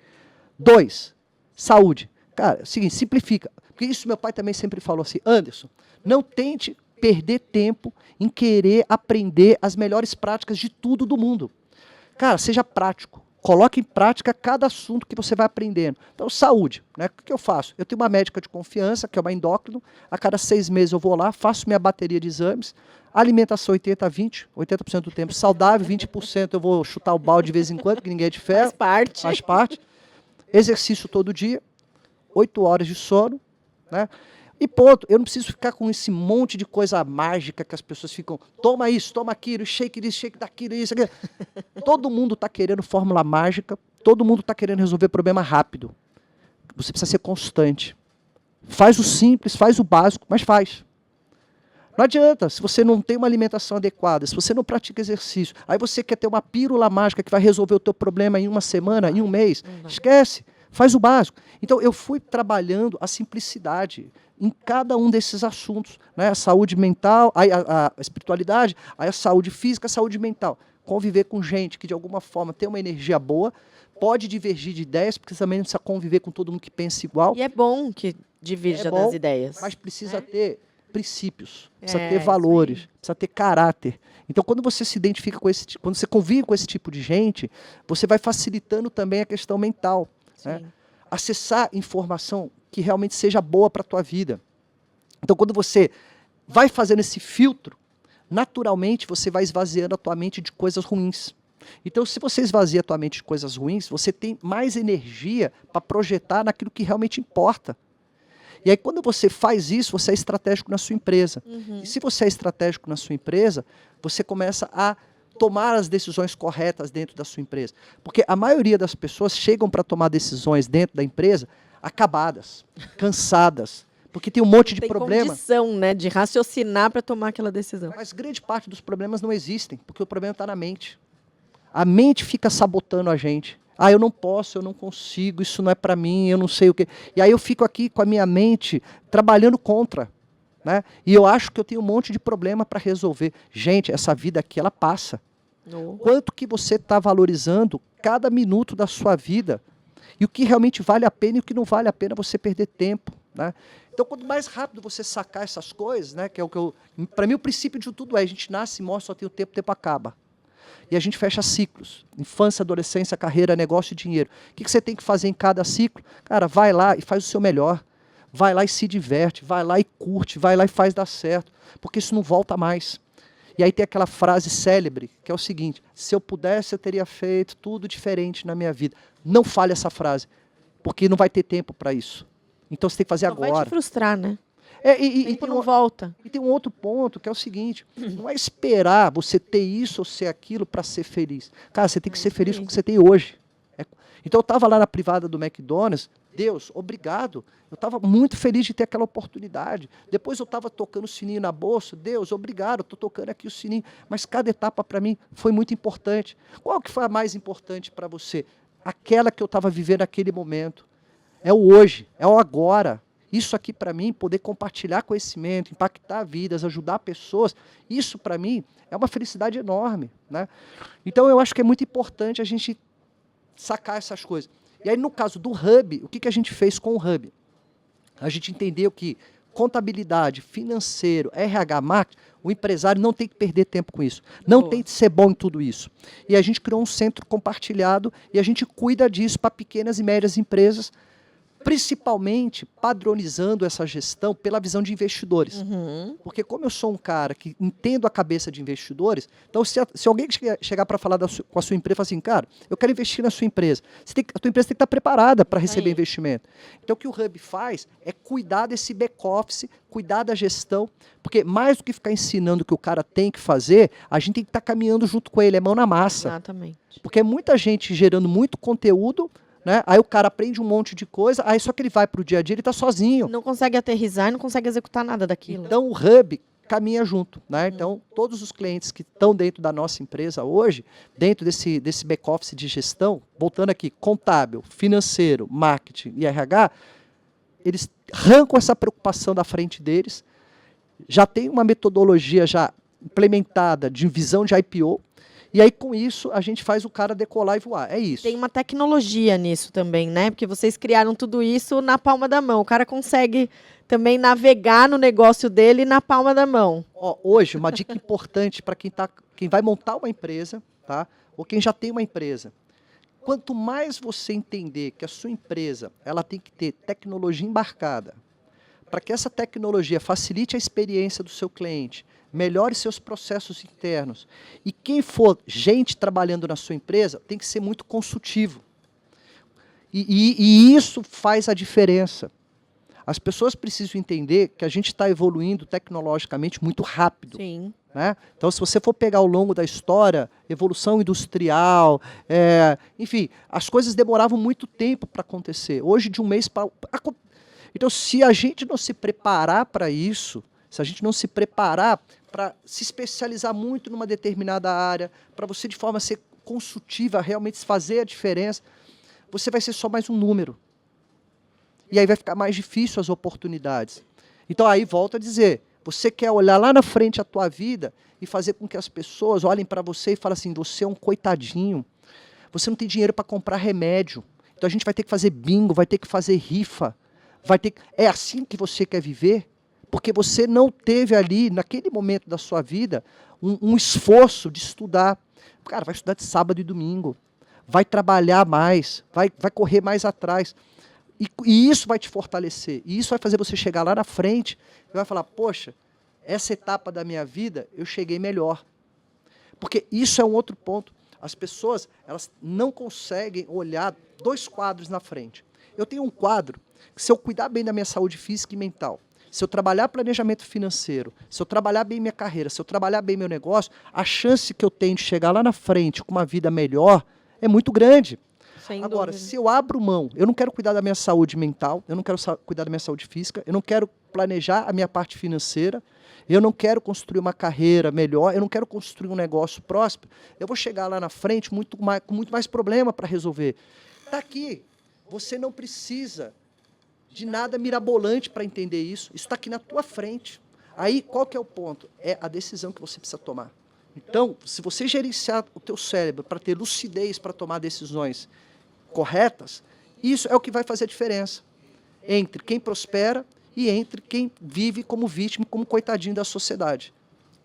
2, saúde. Cara, é o seguinte, simplifica. Porque isso meu pai também sempre falou assim, Anderson, não tente perder tempo em querer aprender as melhores práticas de tudo do mundo. Cara, seja prático. Coloque em prática cada assunto que você vai aprendendo. Então, saúde. Né? O que eu faço? Eu tenho uma médica de confiança, que é uma endócrino. A cada 6 meses eu vou lá, faço minha bateria de exames. Alimentação 80-20, 80% do tempo saudável, 20% eu vou chutar o balde de vez em quando, que ninguém é de ferro. Faz parte. Exercício todo dia, 8 horas de sono. Né? E ponto, eu não preciso ficar com esse monte de coisa mágica que as pessoas ficam, toma isso, toma aquilo, shake disso, shake daquilo, isso, aquilo. Todo mundo está querendo fórmula mágica, todo mundo está querendo resolver problema rápido. Você precisa ser constante. Faz o simples, faz o básico, mas faz. Não adianta, se você não tem uma alimentação adequada, se você não pratica exercício, aí você quer ter uma pílula mágica que vai resolver o teu problema em uma semana, em um mês, esquece, faz o básico. Então eu fui trabalhando a simplicidade em cada um desses assuntos, né? A saúde mental, a espiritualidade, aí a saúde física, a saúde mental. Conviver com gente que de alguma forma tem uma energia boa, pode divergir de ideias, porque também não precisa conviver com todo mundo que pensa igual. E é bom que divirja das ideias. Mas precisa ter princípios, precisa ter valores, precisa ter caráter. Então, quando você se identifica com quando você convive com esse tipo de gente, você vai facilitando também a questão mental, né? Acessar informação que realmente seja boa para a tua vida. Então, quando você vai fazendo esse filtro, naturalmente você vai esvaziando a tua mente de coisas ruins. Então, se você esvazia a tua mente de coisas ruins, você tem mais energia para projetar naquilo que realmente importa. E aí, quando você faz isso, você é estratégico na sua empresa. E se você é estratégico na sua empresa, você começa a tomar as decisões corretas dentro da sua empresa. Porque a maioria das pessoas chegam para tomar decisões dentro da empresa acabadas, cansadas, porque tem um monte de problema. Tem condição, né, de raciocinar para tomar aquela decisão. Mas grande parte dos problemas não existem, porque o problema está na mente. A mente fica sabotando a gente. Ah, eu não posso, eu não consigo, isso não é para mim, eu não sei o quê. E aí eu fico aqui com a minha mente trabalhando contra, né? E eu acho que eu tenho um monte de problema para resolver. Gente, essa vida aqui, ela passa. Quanto que você está valorizando cada minuto da sua vida? E o que realmente vale a pena e o que não vale a pena você perder tempo, né? Então, quanto mais rápido você sacar essas coisas, né, que é o que eu... Para mim, o princípio de tudo é, a gente nasce e morre, só tem o tempo acaba. E a gente fecha ciclos. Infância, adolescência, carreira, negócio e dinheiro. O que você tem que fazer em cada ciclo? Cara, vai lá e faz o seu melhor. Vai lá e se diverte. Vai lá e curte. Vai lá e faz dar certo. Porque isso não volta mais. E aí tem aquela frase célebre, que é o seguinte: se eu pudesse, eu teria feito tudo diferente na minha vida. Não fale essa frase, porque não vai ter tempo para isso. Então você tem que fazer agora. Vai te frustrar, né? O tempo não volta. E tem um outro ponto, que é o seguinte: não é esperar você ter isso ou ser aquilo para ser feliz. Cara, você tem que ser feliz com o que você tem hoje. Então eu estava lá na privada do McDonald's, Deus, obrigado. Eu estava muito feliz de ter aquela oportunidade. Depois eu estava tocando o sininho na bolsa, Deus, obrigado, estou tocando aqui o sininho. Mas cada etapa para mim foi muito importante. Qual que foi a mais importante para você? Aquela que eu estava vivendo naquele momento. É o hoje, é o agora. Isso aqui para mim, poder compartilhar conhecimento, impactar vidas, ajudar pessoas, isso para mim é uma felicidade enorme, né? Então eu acho que é muito importante a gente sacar essas coisas. E aí no caso do Hub, o que a gente fez com o Hub? A gente entendeu que contabilidade, financeiro, RH, marketing, o empresário não tem que perder tempo com isso. Não tem que ser bom em tudo isso. E a gente criou um centro compartilhado e a gente cuida disso para pequenas e médias empresas, principalmente padronizando essa gestão pela visão de investidores. Porque como eu sou um cara que entendo a cabeça de investidores, então se alguém chegar para falar com a sua empresa e falar assim, cara, eu quero investir na sua empresa, a tua empresa tem que estar preparada para receber investimento. Então o que o Hub faz é cuidar desse back-office, cuidar da gestão, porque mais do que ficar ensinando o que o cara tem que fazer, a gente tem que estar caminhando junto com ele, é mão na massa. Exatamente. Porque é muita gente gerando muito conteúdo, né? Aí o cara aprende um monte de coisa, aí só que ele vai para o dia a dia, ele está sozinho. Não consegue aterrissar e não consegue executar nada daquilo. Então o Hub caminha junto, né? Então todos os clientes que estão dentro da nossa empresa hoje, dentro desse back-office de gestão, voltando aqui, contábil, financeiro, marketing e RH, eles arrancam essa preocupação da frente deles, já tem uma metodologia já implementada de visão de IPO, e aí, com isso, a gente faz o cara decolar e voar. É isso. Tem uma tecnologia nisso também, né? Porque vocês criaram tudo isso na palma da mão. O cara consegue também navegar no negócio dele na palma da mão. Hoje, uma dica importante para quem vai montar uma empresa, tá? Ou quem já tem uma empresa. Quanto mais você entender que a sua empresa ela tem que ter tecnologia embarcada, para que essa tecnologia facilite a experiência do seu cliente, melhore seus processos internos. E quem for gente trabalhando na sua empresa tem que ser muito consultivo. E isso faz a diferença. As pessoas precisam entender que a gente está evoluindo tecnologicamente muito rápido. Sim. Né? Então, se você for pegar ao longo da história, evolução industrial, enfim, as coisas demoravam muito tempo para acontecer. Hoje, de um mês para... Então, se a gente não se preparar para isso, se a gente não se preparar para se especializar muito numa determinada área, para você de forma a ser consultiva, realmente fazer a diferença, você vai ser só mais um número. E aí vai ficar mais difícil as oportunidades. Então aí volto a dizer, você quer olhar lá na frente a tua vida e fazer com que as pessoas olhem para você e falem assim, você é um coitadinho, você não tem dinheiro para comprar remédio, então a gente vai ter que fazer bingo, vai ter que fazer rifa, é assim que você quer viver? Porque você não teve ali, naquele momento da sua vida, um esforço de estudar. Cara, vai estudar de sábado e domingo, vai trabalhar mais, vai correr mais atrás. E isso vai te fortalecer, e isso vai fazer você chegar lá na frente e vai falar, poxa, essa etapa da minha vida eu cheguei melhor. Porque isso é um outro ponto. As pessoas, elas não conseguem olhar 2 quadros na frente. Eu tenho um quadro que, se eu cuidar bem da minha saúde física e mental, se eu trabalhar planejamento financeiro, se eu trabalhar bem minha carreira, se eu trabalhar bem meu negócio, a chance que eu tenho de chegar lá na frente com uma vida melhor é muito grande. Sem Agora, dúvida. se eu abro mão, eu não quero cuidar da minha saúde mental, eu não quero cuidar da minha saúde física, eu não quero planejar a minha parte financeira, eu não quero construir uma carreira melhor, eu não quero construir um negócio próspero, eu vou chegar lá na frente com muito mais problema para resolver. Está aqui, você não precisa de nada mirabolante para entender isso, isso está aqui na tua frente. Aí, qual que é o ponto? É a decisão que você precisa tomar. Então, se você gerenciar o teu cérebro para ter lucidez para tomar decisões corretas, isso é o que vai fazer a diferença entre quem prospera e entre quem vive como vítima, como coitadinho da sociedade.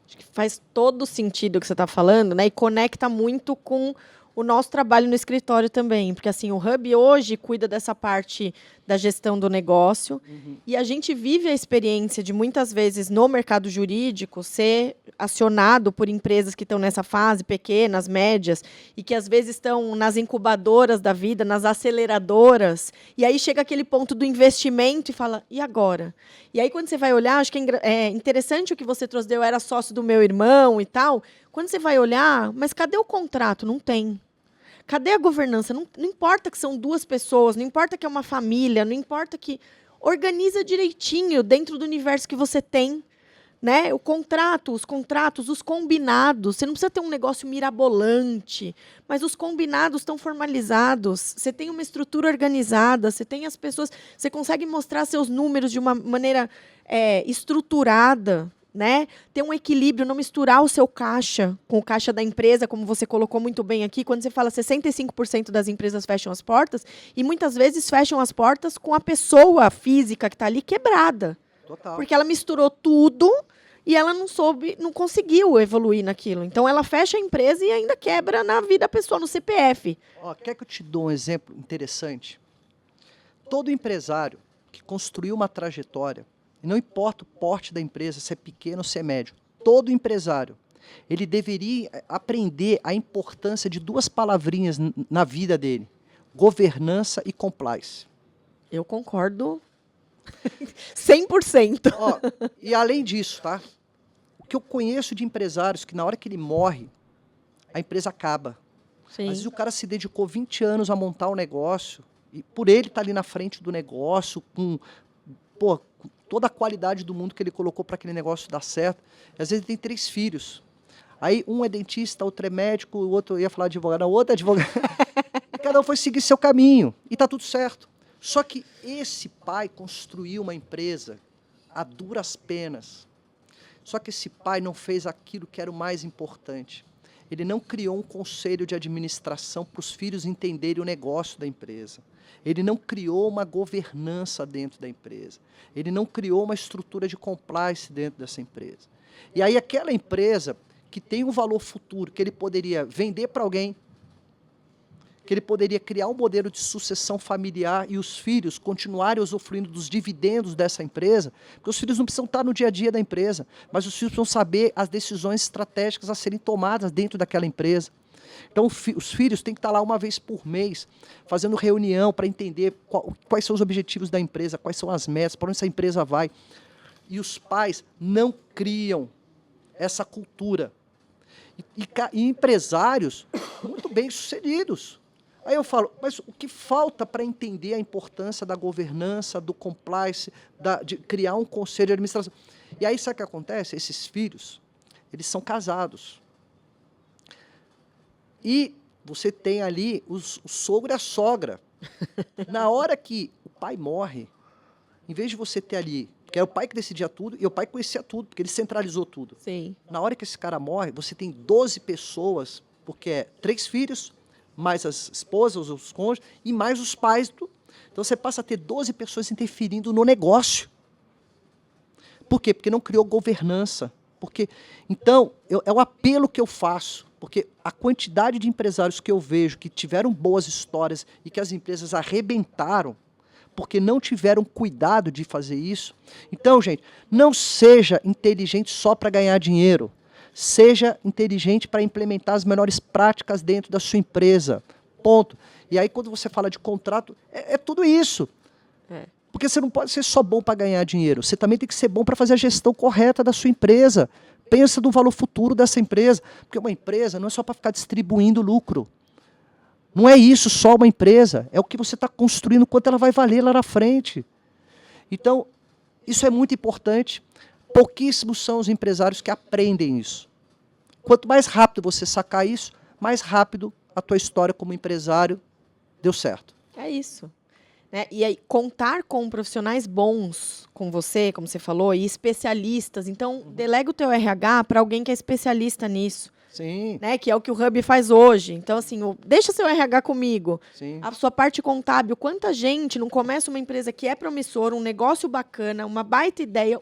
Acho que faz todo sentido o que você está falando, né? E conecta muito com o nosso trabalho no escritório também. Porque assim, o Hub hoje cuida dessa parte da gestão do negócio. E a gente vive a experiência de, muitas vezes, no mercado jurídico, ser acionado por empresas que estão nessa fase, pequenas, médias, e que às vezes estão nas incubadoras da vida, nas aceleradoras. E aí chega aquele ponto do investimento e fala, e agora? E aí, quando você vai olhar, acho que é interessante o que você trouxe, eu era sócio do meu irmão e tal. Quando você vai olhar, mas cadê o contrato? Não tem. Cadê a governança? Não importa que são 2 pessoas, não importa que é uma família, não importa que... Organiza direitinho dentro do universo que você tem, né? Os contratos, os combinados. Você não precisa ter um negócio mirabolante, mas os combinados estão formalizados. Você tem uma estrutura organizada, você tem as pessoas... Você consegue mostrar seus números de uma maneira estruturada, né? Ter um equilíbrio, não misturar o seu caixa com o caixa da empresa, como você colocou muito bem aqui, quando você fala 65% das empresas fecham as portas, e muitas vezes fecham as portas com a pessoa física que está ali quebrada. Total. Porque ela misturou tudo e ela não conseguiu evoluir naquilo. Então ela fecha a empresa e ainda quebra na vida pessoal, no CPF. Quer que eu te dou um exemplo interessante? Todo empresário que construiu uma trajetória, e não importa o porte da empresa, se é pequeno ou se é médio, todo empresário, ele deveria aprender a importância de 2 palavrinhas na vida dele: governança e compliance. Eu concordo 100%. E além disso, tá? O que eu conheço de empresários que na hora que ele morre, a empresa acaba. Sim. Às vezes o cara se dedicou 20 anos a montar o negócio, e por ele estar ali na frente do negócio, com toda a qualidade do mundo que ele colocou para aquele negócio dar certo. Às vezes ele tem 3 filhos. Aí um é dentista, outro é médico, o outro ia falar advogado, não, o outro é advogado. E cada um foi seguir seu caminho, e está tudo certo. Só que esse pai construiu uma empresa a duras penas. Só que esse pai não fez aquilo que era o mais importante. Ele não criou um conselho de administração para os filhos entenderem o negócio da empresa. Ele não criou uma governança dentro da empresa. Ele não criou uma estrutura de compliance dentro dessa empresa. E aí aquela empresa que tem um valor futuro, que ele poderia vender para alguém, que ele poderia criar um modelo de sucessão familiar e os filhos continuarem usufruindo dos dividendos dessa empresa, porque os filhos não precisam estar no dia a dia da empresa, mas os filhos precisam saber as decisões estratégicas a serem tomadas dentro daquela empresa. Então, os filhos têm que estar lá uma vez por mês, fazendo reunião para entender quais são os objetivos da empresa, quais são as metas, para onde essa empresa vai. E os pais não criam essa cultura. E empresários muito bem-sucedidos. Aí eu falo, mas o que falta para entender a importância da governança, do compliance, de criar um conselho de administração? E aí sabe o que acontece? Esses filhos, eles são casados. E você tem ali o sogro e a sogra. Na hora que o pai morre, em vez de você ter ali, que era o pai que decidia tudo, e o pai conhecia tudo, porque ele centralizou tudo. Sim. Na hora que esse cara morre, você tem 12 pessoas, porque é 3 filhos, mais as esposas, os cônjuges, e mais os pais. Então você passa a ter 12 pessoas interferindo no negócio. Por quê? Porque não criou governança. Então, é o apelo que eu faço, porque a quantidade de empresários que eu vejo que tiveram boas histórias e que as empresas arrebentaram, porque não tiveram cuidado de fazer isso. Então, gente, não seja inteligente só para ganhar dinheiro. Seja inteligente para implementar as melhores práticas dentro da sua empresa. Ponto. E aí, quando você fala de contrato, é tudo isso. Porque você não pode ser só bom para ganhar dinheiro. Você também tem que ser bom para fazer a gestão correta da sua empresa. Pensa no valor futuro dessa empresa. Porque uma empresa não é só para ficar distribuindo lucro. Não é isso só uma empresa. É o que você está construindo, quanto ela vai valer lá na frente. Então, isso é muito importante. Pouquíssimos são os empresários que aprendem isso. Quanto mais rápido você sacar isso, mais rápido a tua história como empresário deu certo. É isso. Né? E aí, contar com profissionais bons com você, como você falou, e especialistas. Então, delega o teu RH para alguém que é especialista nisso. Sim. Né? Que é o que o Hub faz hoje. Então, assim, deixa seu RH comigo. Sim. A sua parte contábil. Quanta gente não começa uma empresa que é promissora, um negócio bacana, uma baita ideia.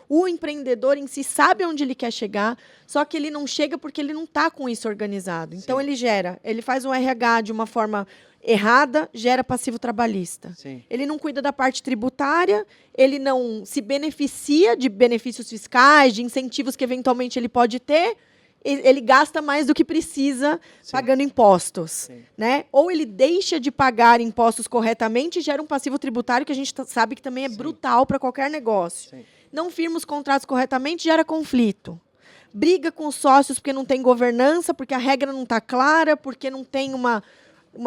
O empreendedor em si sabe onde ele quer chegar, só que ele não chega porque ele não está com isso organizado. Então, ele faz um RH de uma forma errada, gera passivo trabalhista. Sim. Ele não cuida da parte tributária, ele não se beneficia de benefícios fiscais, de incentivos que eventualmente ele pode ter, ele gasta mais do que precisa pagando impostos. Né? Ou ele deixa de pagar impostos corretamente e gera um passivo tributário que a gente sabe que também é brutal para qualquer negócio. Sim. Não firma os contratos corretamente, gera conflito. Briga com os sócios porque não tem governança, porque a regra não está clara, porque não tem uma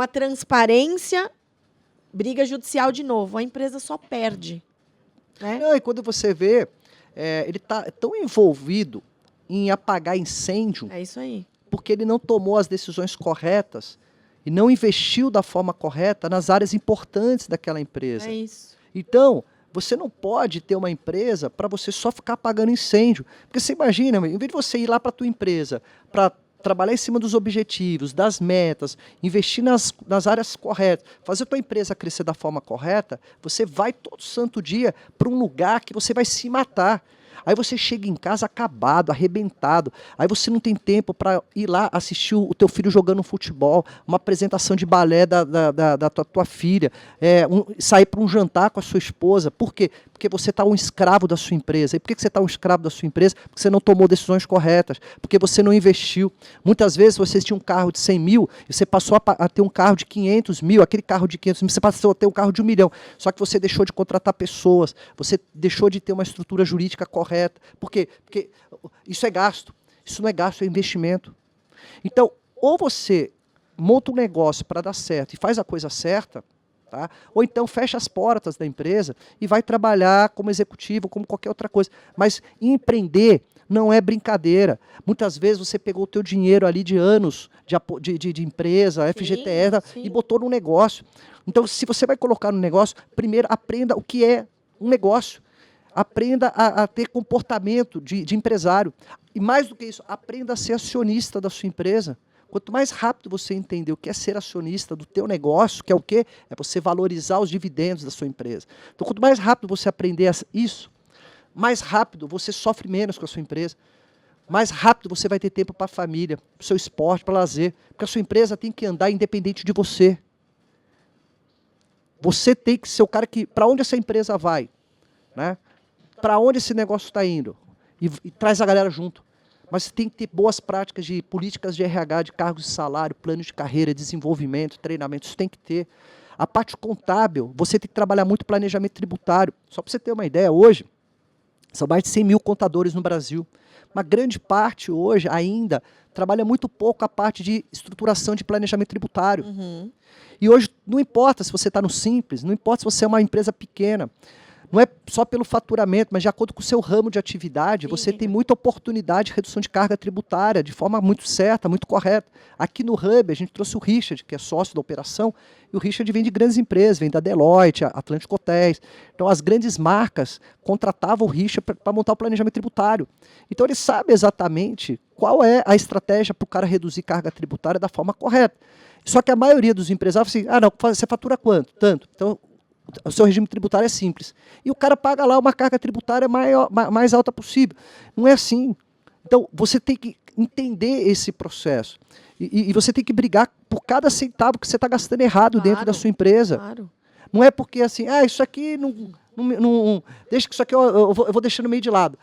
transparência. Briga judicial de novo. A empresa só perde. Né? Não, e quando você vê, ele está tão envolvido em apagar incêndio, É isso aí. porque ele não tomou as decisões corretas e não investiu da forma correta nas áreas importantes daquela empresa. É isso. Então, você não pode ter uma empresa para você só ficar apagando incêndio. Porque você imagina, em vez de você ir lá para a tua empresa para trabalhar em cima dos objetivos, das metas, investir nas áreas corretas, fazer a tua empresa crescer da forma correta, você vai todo santo dia para um lugar que você vai se matar. Aí você chega em casa acabado, arrebentado. Aí você não tem tempo para ir lá assistir o teu filho jogando futebol, uma apresentação de balé da tua filha, sair para um jantar com a sua esposa. Por quê? Porque você está um escravo da sua empresa. E por que você está um escravo da sua empresa? Porque você não tomou decisões corretas, porque você não investiu. Muitas vezes você tinha um carro de 100 mil e você passou a ter um carro de 500 mil, aquele carro de 500 mil, você passou a ter um carro de 1 milhão. Só que você deixou de contratar pessoas, você deixou de ter uma estrutura jurídica correta. Por quê? Porque isso é gasto. Isso não é gasto, é investimento. Então, ou você monta um negócio para dar certo e faz a coisa certa, tá? Ou então fecha as portas da empresa e vai trabalhar como executivo, como qualquer outra coisa. Mas empreender não é brincadeira. Muitas vezes você pegou o teu dinheiro ali de anos de empresa, FGTS, e botou no negócio. Então, se você vai colocar no negócio, primeiro aprenda o que é um negócio. Aprenda a ter comportamento de empresário. E mais do que isso, aprenda a ser acionista da sua empresa. Quanto mais rápido você entender o que é ser acionista do teu negócio, que é o quê? É você valorizar os dividendos da sua empresa. Então, quanto mais rápido você aprender isso, mais rápido você sofre menos com a sua empresa. Mais rápido você vai ter tempo para a família, para o seu esporte, para o lazer. Porque a sua empresa tem que andar independente de você. Você tem que ser o cara que... Para onde essa empresa vai? Né? Para onde esse negócio está indo? E traz a galera junto. Mas você tem que ter boas práticas de políticas de RH, de cargos de salário, planos de carreira, desenvolvimento, treinamento. Isso tem que ter. A parte contábil, você tem que trabalhar muito planejamento tributário. Só para você ter uma ideia, hoje, São mais de 100 mil contadores no Brasil. Uma grande parte hoje ainda trabalha muito pouco a parte de estruturação de planejamento tributário. E hoje não importa se você está no Simples, não importa se você é uma empresa pequena, não é só pelo faturamento, mas de acordo com o seu ramo de atividade, você tem muita oportunidade de redução de carga tributária, de forma muito certa, muito correta. Aqui no Hub, a gente trouxe o Richard, que é sócio da operação, e o Richard vem de grandes empresas, vem da Deloitte, Atlântico Hotéis. Então, as grandes marcas contratavam o Richard para montar o planejamento tributário. Então, ele sabe exatamente qual é a estratégia para o cara reduzir carga tributária da forma correta. Só que a maioria dos empresários fala assim, não, você fatura quanto? Tanto. Então, o seu regime tributário é simples. E o cara paga lá uma carga tributária mais alta possível. Não é assim. Então, você tem que entender esse processo. E você tem que brigar por cada centavo que você está gastando errado dentro da sua empresa. Claro. Não é porque assim, isso aqui não deixa que isso aqui eu vou deixando meio de lado.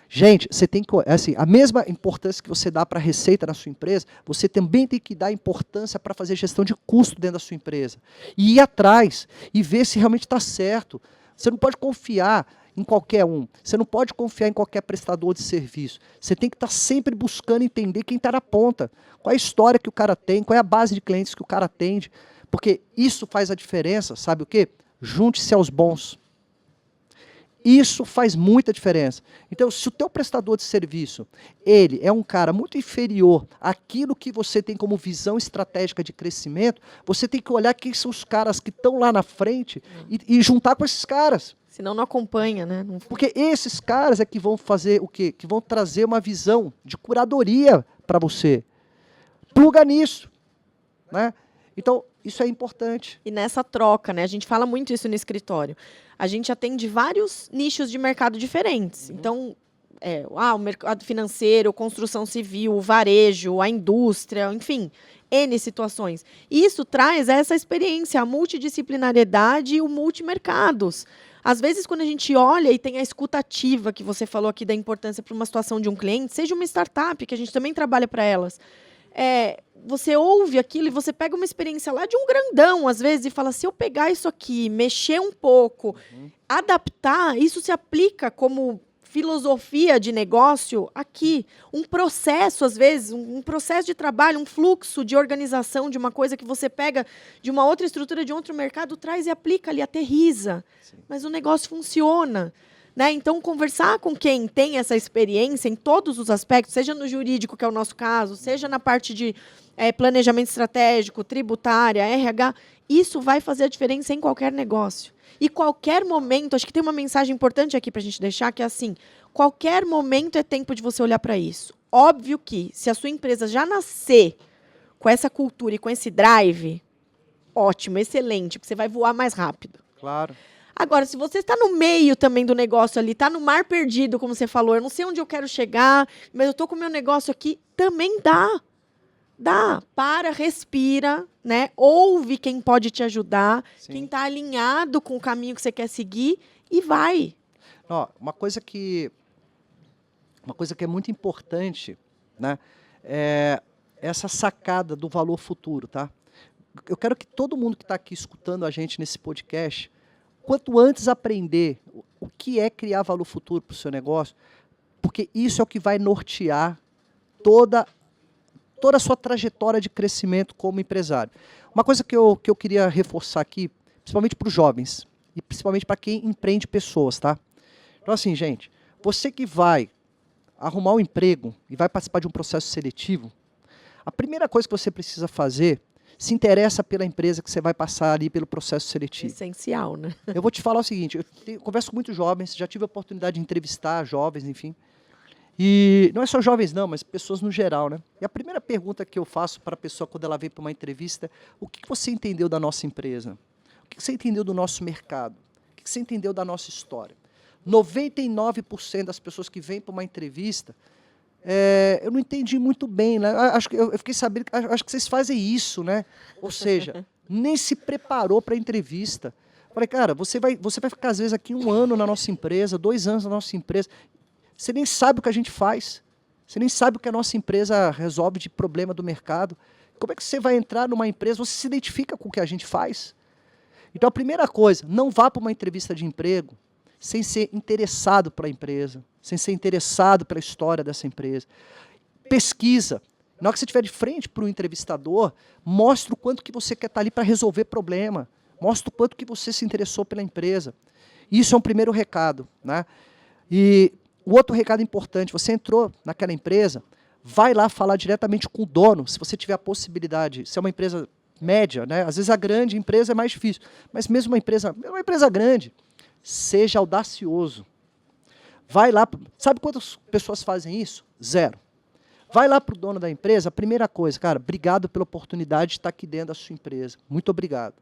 Gente, você tem que, assim, a mesma importância que você dá para a receita na sua empresa, você também tem que dar importância para fazer gestão de custo dentro da sua empresa. E ir atrás e ver se realmente está certo. Você não pode confiar em qualquer um. Você não pode confiar em qualquer prestador de serviço. Você tem que estar sempre buscando entender quem está na ponta. Qual é a história que o cara tem, qual é a base de clientes que o cara atende. Porque isso faz a diferença, sabe o quê? Junte-se aos bons. Isso faz muita diferença. Então, se o teu prestador de serviço, ele é um cara muito inferior àquilo que você tem como visão estratégica de crescimento, você tem que olhar quem são os caras que estão lá na frente e juntar com esses caras. Senão não acompanha, né? Porque esses caras é que vão fazer o quê? Que vão trazer uma visão de curadoria para você. Pluga nisso, né? Então, isso é importante. E nessa troca, né? A gente fala muito isso no escritório. A gente atende vários nichos de mercado diferentes. Então, o mercado financeiro, construção civil, o varejo, a indústria, enfim, N situações. E isso traz essa experiência, a multidisciplinariedade e o multimercados. Às vezes, quando a gente olha e tem a escuta ativa, que você falou aqui da importância para uma situação de um cliente, seja uma startup, que a gente também trabalha para elas, você ouve aquilo e você pega uma experiência lá de um grandão, às vezes, e fala, se eu pegar isso aqui, mexer um pouco, adaptar, isso se aplica como filosofia de negócio aqui. Um processo, às vezes, um processo de trabalho, um fluxo de organização de uma coisa que você pega de uma outra estrutura, de outro mercado, traz e aplica ali, aterriza. Sim. Mas o negócio funciona. Né? Então, conversar com quem tem essa experiência em todos os aspectos, seja no jurídico, que é o nosso caso, seja na parte de planejamento estratégico, tributária, RH, isso vai fazer a diferença em qualquer negócio. E qualquer momento, acho que tem uma mensagem importante aqui para a gente deixar, que é assim, qualquer momento é tempo de você olhar para isso. Óbvio que, se a sua empresa já nascer com essa cultura e com esse drive, ótimo, excelente, porque você vai voar mais rápido. Claro. Agora, se você está no meio também do negócio ali, está no mar perdido, como você falou, eu não sei onde eu quero chegar, mas eu estou com o meu negócio aqui, também dá. Dá. Para, respira, né? Ouve quem pode te ajudar, sim, quem está alinhado com o caminho que você quer seguir e vai. Uma coisa que é muito importante, né, é essa sacada do valor futuro, tá? Eu quero que todo mundo que está aqui escutando a gente nesse podcast, quanto antes aprender o que é criar valor futuro para o seu negócio, porque isso é o que vai nortear toda a sua trajetória de crescimento como empresário. Uma coisa que eu queria reforçar aqui, principalmente para os jovens, e principalmente para quem empreende pessoas, tá? Então assim, gente, você que vai arrumar um emprego e vai participar de um processo seletivo, a primeira coisa que você precisa fazer, se interessa pela empresa que você vai passar ali pelo processo seletivo. Essencial, né? Eu vou te falar o seguinte, eu converso com muitos jovens, já tive a oportunidade de entrevistar jovens, enfim. E não é só jovens não, mas pessoas no geral, né? E a primeira pergunta que eu faço para a pessoa quando ela vem para uma entrevista é: o que você entendeu da nossa empresa? O que você entendeu do nosso mercado? O que você entendeu da nossa história? 99% das pessoas que vêm para uma entrevista, eu não entendi muito bem, né? Eu fiquei sabendo, acho que vocês fazem isso, né? Ou seja, nem se preparou para a entrevista. Falei, cara, você vai ficar às vezes aqui 1 ano na nossa empresa, 2 anos na nossa empresa. Você nem sabe o que a gente faz. Você nem sabe o que a nossa empresa resolve de problema do mercado. Como é que você vai entrar numa empresa? Você se identifica com o que a gente faz? Então, a primeira coisa, não vá para uma entrevista de emprego sem ser interessado pela empresa, sem ser interessado pela história dessa empresa. Pesquisa. Na hora que você estiver de frente para o entrevistador, mostra o quanto que você quer estar ali para resolver problema. Mostra o quanto que você se interessou pela empresa. Isso é um primeiro recado, né? E o outro recado importante, você entrou naquela empresa, vai lá falar diretamente com o dono, se você tiver a possibilidade, se é uma empresa média, né? Às vezes a grande empresa é mais difícil, mas mesmo uma empresa grande, seja audacioso. Vai lá, sabe quantas pessoas fazem isso? 0. Vai lá para o dono da empresa, a primeira coisa, cara, obrigado pela oportunidade de estar aqui dentro da sua empresa. Muito obrigado.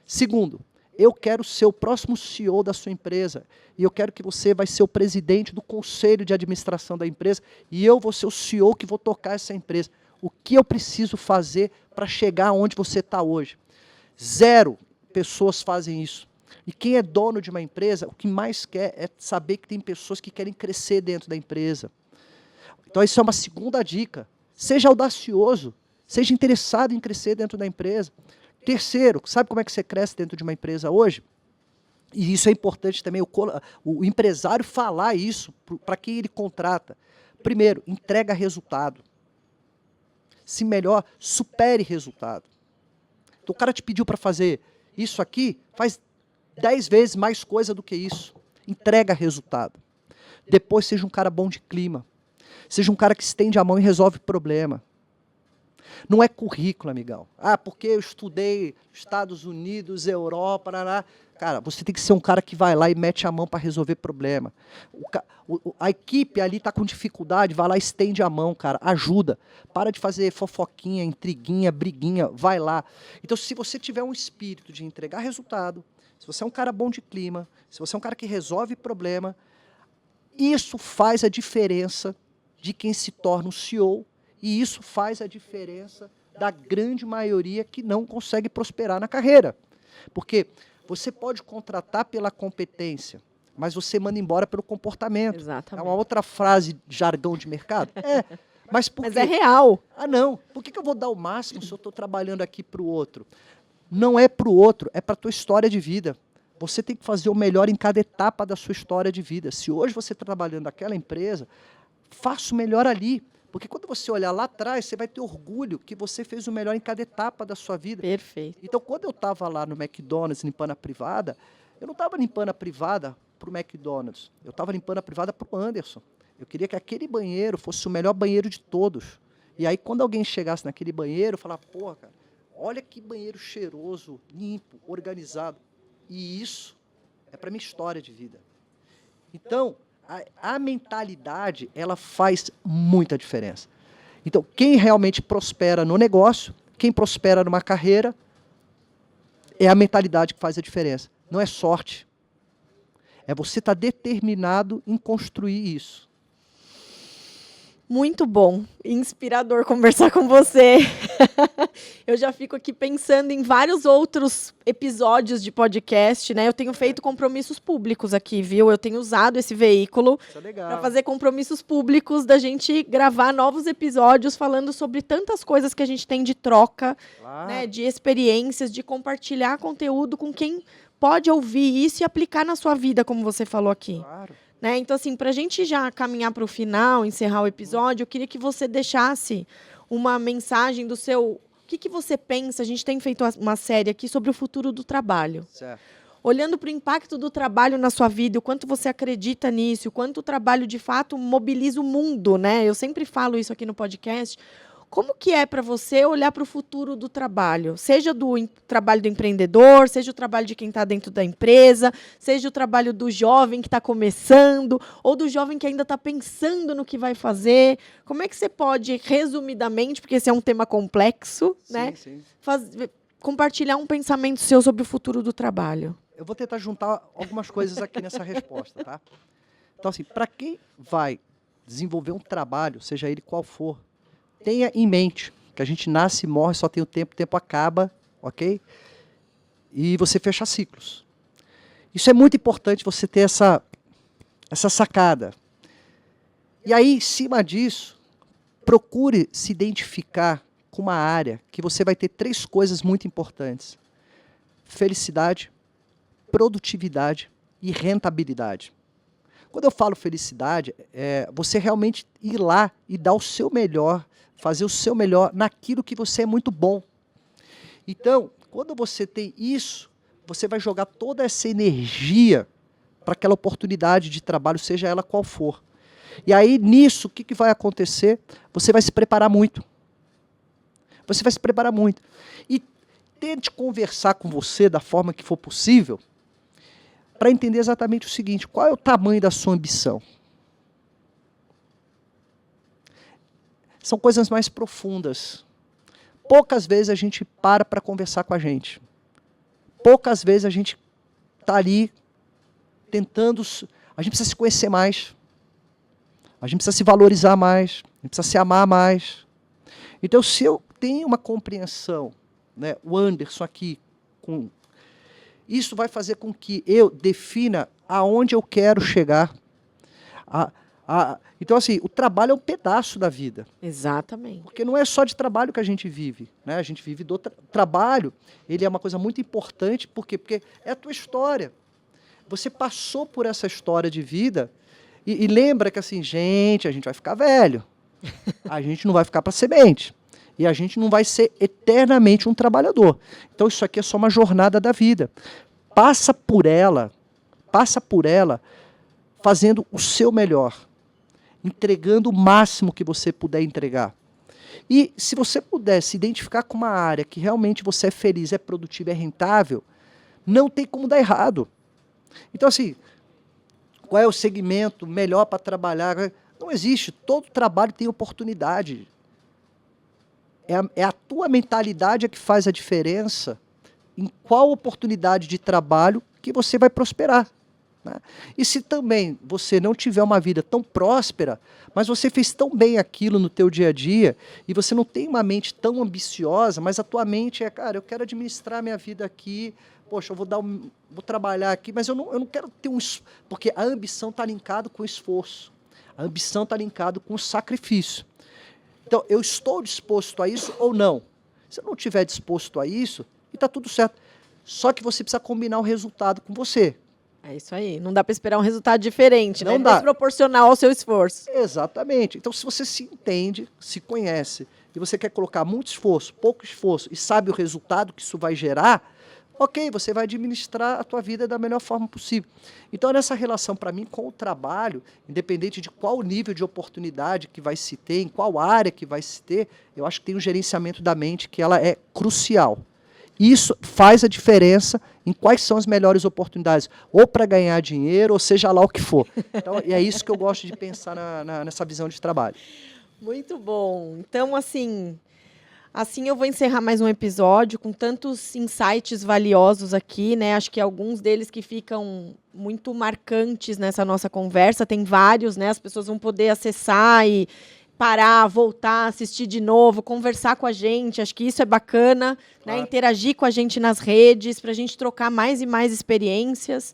Segundo, eu quero ser o próximo CEO da sua empresa e eu quero que você vai ser o presidente do conselho de administração da empresa e eu vou ser o CEO que vou tocar essa empresa. O que eu preciso fazer para chegar onde você está hoje? 0 pessoas fazem isso. E quem é dono de uma empresa, o que mais quer é saber que tem pessoas que querem crescer dentro da empresa. Então, isso é uma segunda dica. Seja audacioso, seja interessado em crescer dentro da empresa. Terceiro, sabe como é que você cresce dentro de uma empresa hoje? E isso é importante também, o empresário falar isso para quem ele contrata. Primeiro, entrega resultado. Se melhor, supere resultado. Então, o cara te pediu para fazer isso aqui, faz 10 vezes mais coisa do que isso. Entrega resultado. Depois, seja um cara bom de clima. Seja um cara que estende a mão e resolve problema. Não é currículo, amigão. Ah, porque eu estudei Estados Unidos, Europa, parará. Cara, você tem que ser um cara que vai lá e mete a mão para resolver problema. A equipe ali está com dificuldade, vai lá e estende a mão, cara. Ajuda. Para de fazer fofoquinha, intriguinha, briguinha, vai lá. Então, se você tiver um espírito de entregar resultado, se você é um cara bom de clima, se você é um cara que resolve problema, isso faz a diferença de quem se torna um CEO, e isso faz a diferença da grande maioria que não consegue prosperar na carreira. Porque você pode contratar pela competência, mas você manda embora pelo comportamento. Exatamente. É uma outra frase de jargão de mercado? É. Mas por quê? É real. Ah, não. Por que eu vou dar o máximo se eu estou trabalhando aqui para o outro? Não é para o outro, é para a tua história de vida. Você tem que fazer o melhor em cada etapa da sua história de vida. Se hoje você está trabalhando naquela empresa, faça o melhor ali. Porque quando você olhar lá atrás, você vai ter orgulho que você fez o melhor em cada etapa da sua vida. Perfeito. Então, quando eu estava lá no McDonald's limpando a privada, eu não estava limpando a privada para o McDonald's. Eu estava limpando a privada para o Anderson. Eu queria que aquele banheiro fosse o melhor banheiro de todos. E aí, quando alguém chegasse naquele banheiro, eu falava, porra, cara, olha que banheiro cheiroso, limpo, organizado. E isso é para minha história de vida. Então, a mentalidade, ela faz muita diferença. Então, quem realmente prospera no negócio, quem prospera numa carreira, é a mentalidade que faz a diferença. Não é sorte. É você estar determinado em construir isso. Muito bom, inspirador conversar com você. Eu já fico aqui pensando em vários outros episódios de podcast, né? Eu tenho feito compromissos públicos aqui, viu? Eu tenho usado esse veículo para fazer compromissos públicos da gente gravar novos episódios falando sobre tantas coisas que a gente tem de troca, né? De experiências, de compartilhar conteúdo com quem pode ouvir isso e aplicar na sua vida, como você falou aqui. Claro. Né? Então, assim, para a gente já caminhar para o final, encerrar o episódio, eu queria que você deixasse uma mensagem do seu... O que você pensa? A gente tem feito uma série aqui sobre o futuro do trabalho. Certo. Olhando para o impacto do trabalho na sua vida, o quanto você acredita nisso, o quanto o trabalho, de fato, mobiliza o mundo, né? Eu sempre falo isso aqui no podcast. Como que é para você olhar para o futuro do trabalho? Seja do trabalho do empreendedor, seja o trabalho de quem está dentro da empresa, seja o trabalho do jovem que está começando, ou do jovem que ainda está pensando no que vai fazer. Como é que você pode, resumidamente, porque esse é um tema complexo, né? Sim. Compartilhar um pensamento seu sobre o futuro do trabalho? Eu vou tentar juntar algumas coisas aqui nessa resposta, tá? Então, assim, para quem vai desenvolver um trabalho, seja ele qual for, tenha em mente que a gente nasce e morre, só tem o tempo acaba, ok? E você fecha ciclos. Isso é muito importante, você ter essa sacada. E aí, em cima disso, procure se identificar com uma área que você vai ter 3 coisas muito importantes. Felicidade, produtividade e rentabilidade. Quando eu falo felicidade, é você realmente ir lá e dar o seu melhor, fazer o seu melhor naquilo que você é muito bom. Então, quando você tem isso, você vai jogar toda essa energia para aquela oportunidade de trabalho, seja ela qual for. E aí, nisso, o que vai acontecer? Você vai se preparar muito. Você vai se preparar muito. E tente conversar com você da forma que for possível, para entender exatamente o seguinte: qual é o tamanho da sua ambição? São coisas mais profundas. Poucas vezes a gente para conversar com a gente. Poucas vezes a gente está ali tentando... A gente precisa se conhecer mais. A gente precisa se valorizar mais. A gente precisa se amar mais. Então, se eu tenho uma compreensão, né, o Anderson aqui, isso vai fazer com que eu defina aonde eu quero chegar. Então, assim, o trabalho é um pedaço da vida. Exatamente. Porque não é só de trabalho que a gente vive, né? A gente vive do trabalho. Ele é uma coisa muito importante. Por quê? Porque é a tua história. Você passou por essa história de vida e lembra que, assim, a gente vai ficar velho. A gente não vai ficar para semente. E a gente não vai ser eternamente um trabalhador. Então, isso aqui é só uma jornada da vida. Passa por ela fazendo o seu melhor, entregando o máximo que você puder entregar. E se você puder se identificar com uma área que realmente você é feliz, é produtivo, é rentável, não tem como dar errado. Então, assim, qual é o segmento melhor para trabalhar? Não existe. Todo trabalho tem oportunidade. É a tua mentalidade que faz a diferença em qual oportunidade de trabalho que você vai prosperar. Né? E se também você não tiver uma vida tão próspera, mas você fez tão bem aquilo no teu dia a dia, e você não tem uma mente tão ambiciosa, mas a tua mente é, cara, eu quero administrar minha vida aqui, poxa, eu vou trabalhar aqui, mas eu não quero ter porque a ambição está linkada com o esforço, a ambição está linkada com o sacrifício. Então, eu estou disposto a isso ou não? Se eu não estiver disposto a isso, está tudo certo. Só que você precisa combinar o resultado com você. É isso aí. Não dá para esperar um resultado diferente, não né? Dá. Desproporcional ao seu esforço. Exatamente. Então, se você se entende, se conhece, e você quer colocar muito esforço, pouco esforço, e sabe o resultado que isso vai gerar, ok, você vai administrar a tua vida da melhor forma possível. Então, nessa relação, para mim, com o trabalho, independente de qual nível de oportunidade que vai se ter, em qual área que vai se ter, eu acho que tem um gerenciamento da mente que ela é crucial. Isso faz a diferença em quais são as melhores oportunidades, ou para ganhar dinheiro, ou seja lá o que for. Então, é isso que eu gosto de pensar nessa visão de trabalho. Muito bom. Então, assim eu vou encerrar mais um episódio com tantos insights valiosos aqui, né? Acho que alguns deles que ficam muito marcantes nessa nossa conversa, tem vários, né? As pessoas vão poder acessar e parar, voltar, assistir de novo, conversar com a gente. Acho que isso é bacana, claro, né? Interagir com a gente nas redes, para a gente trocar mais e mais experiências.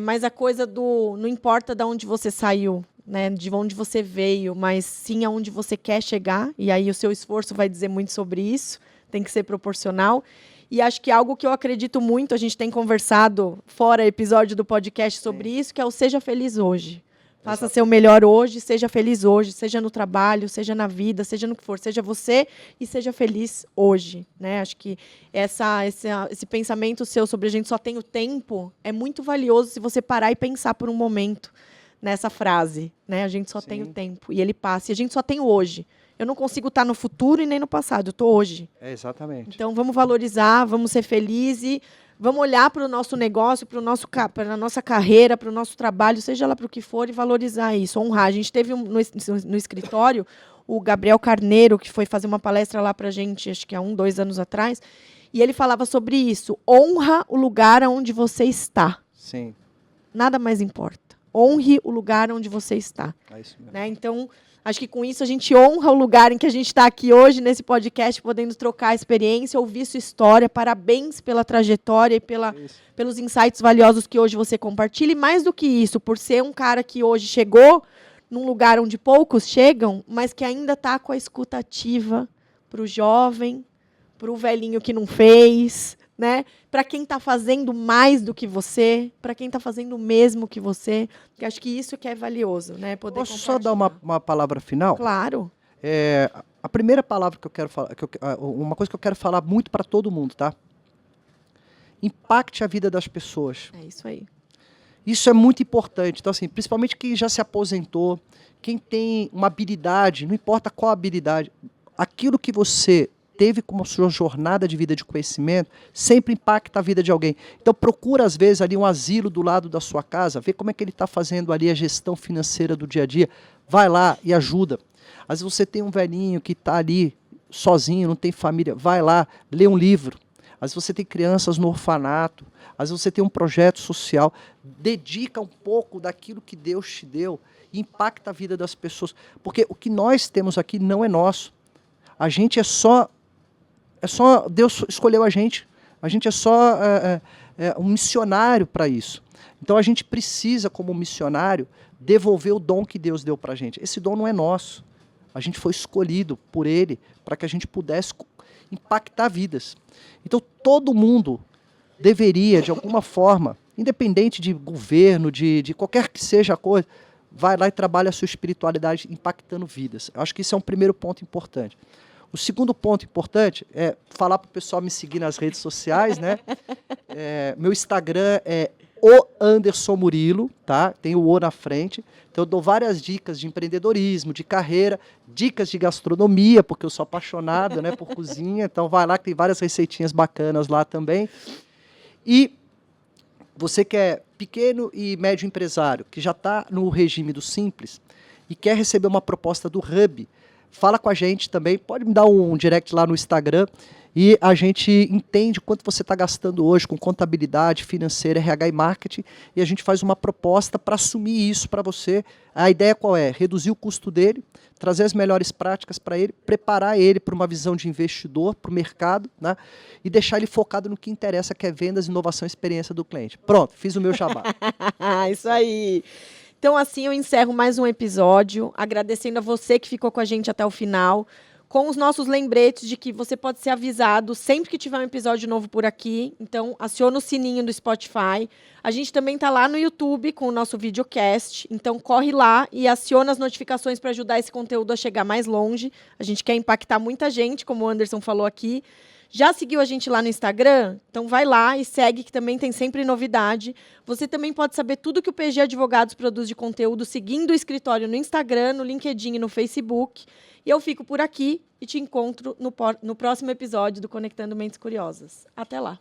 Mas a coisa não importa de onde você saiu, né, de onde você veio, mas sim aonde você quer chegar, e aí o seu esforço vai dizer muito sobre isso, tem que ser proporcional. E acho que algo que eu acredito muito, a gente tem conversado fora episódio do podcast sobre isso, que é o seja feliz hoje. Faça seu melhor hoje, seja feliz hoje, seja no trabalho, seja na vida, seja no que for, seja você e seja feliz hoje, né? Acho que esse pensamento seu sobre a gente só tem o tempo é muito valioso se você parar e pensar por um momento nessa frase, né? A gente só tem o tempo e ele passa, e a gente só tem o hoje. Eu não consigo estar no futuro e nem no passado, eu estou hoje. Exatamente. Então vamos valorizar, vamos ser felizes, vamos olhar para o nosso negócio, para a nossa carreira, para o nosso trabalho, seja lá para o que for, e valorizar isso, honrar. A gente teve no escritório o Gabriel Carneiro, que foi fazer uma palestra lá para a gente, acho que há 2 anos atrás, e ele falava sobre isso. Honra o lugar onde você está. Sim. Nada mais importa. Honre o lugar onde você está. É isso mesmo. Né? Então, acho que com isso a gente honra o lugar em que a gente está aqui hoje, nesse podcast, podendo trocar a experiência, ouvir sua história. Parabéns pela trajetória e pelos insights valiosos que hoje você compartilha. E mais do que isso, por ser um cara que hoje chegou num lugar onde poucos chegam, mas que ainda está com a escuta ativa para o jovem, para o velhinho que não fez, né? Para quem está fazendo mais do que você, para quem está fazendo o mesmo que você, que acho que isso que é valioso, né? Poder Posso só dar uma palavra final? Claro. A primeira palavra que eu quero falar, uma coisa que eu quero falar muito para todo mundo, tá? Impacte a vida das pessoas. É isso aí. Isso é muito importante. Então, assim, principalmente quem já se aposentou, quem tem uma habilidade, não importa qual habilidade, aquilo que você teve como sua jornada de vida de conhecimento, sempre impacta a vida de alguém. Então procura, às vezes, ali um asilo do lado da sua casa, vê como é que ele está fazendo ali a gestão financeira do dia a dia. Vai lá e ajuda. Às vezes você tem um velhinho que está ali sozinho, não tem família, vai lá, lê um livro. Às vezes você tem crianças no orfanato, às vezes você tem um projeto social, dedica um pouco daquilo que Deus te deu e impacta a vida das pessoas. Porque o que nós temos aqui não é nosso. A gente é só Deus escolheu a gente é só um missionário para isso. Então a gente precisa, como missionário, devolver o dom que Deus deu para a gente. Esse dom não é nosso. A gente foi escolhido por Ele para que a gente pudesse impactar vidas. Então todo mundo deveria, de alguma forma, independente de governo, de qualquer que seja a coisa, vai lá e trabalha a sua espiritualidade impactando vidas. Eu acho que isso é um primeiro ponto importante. O segundo ponto importante é falar para o pessoal me seguir nas redes sociais, né? Meu Instagram é @AndersonMurilo, tá? Tem o O na frente. Então eu dou várias dicas de empreendedorismo, de carreira, dicas de gastronomia, porque eu sou apaixonado, né, por cozinha. Então vai lá que tem várias receitinhas bacanas lá também. E você que é pequeno e médio empresário, que já está no regime do Simples e quer receber uma proposta do Hub, fala com a gente também, pode me dar um direct lá no Instagram e a gente entende quanto você está gastando hoje com contabilidade financeira, RH e marketing e a gente faz uma proposta para assumir isso para você. A ideia qual é? Reduzir o custo dele, trazer as melhores práticas para ele, preparar ele para uma visão de investidor, para o mercado, né? E deixar ele focado no que interessa, que é vendas, inovação e experiência do cliente. Pronto, fiz o meu jabá. Isso aí. Então, assim, eu encerro mais um episódio, agradecendo a você que ficou com a gente até o final, com os nossos lembretes de que você pode ser avisado sempre que tiver um episódio novo por aqui. Então, aciona o sininho do Spotify. A gente também está lá no YouTube com o nosso videocast. Então, corre lá e aciona as notificações para ajudar esse conteúdo a chegar mais longe. A gente quer impactar muita gente, como o Anderson falou aqui. Já seguiu a gente lá no Instagram? Então vai lá e segue, que também tem sempre novidade. Você também pode saber tudo que o PG Advogados produz de conteúdo seguindo o escritório no Instagram, no LinkedIn e no Facebook. E eu fico por aqui e te encontro no próximo episódio do Conectando Mentes Curiosas. Até lá!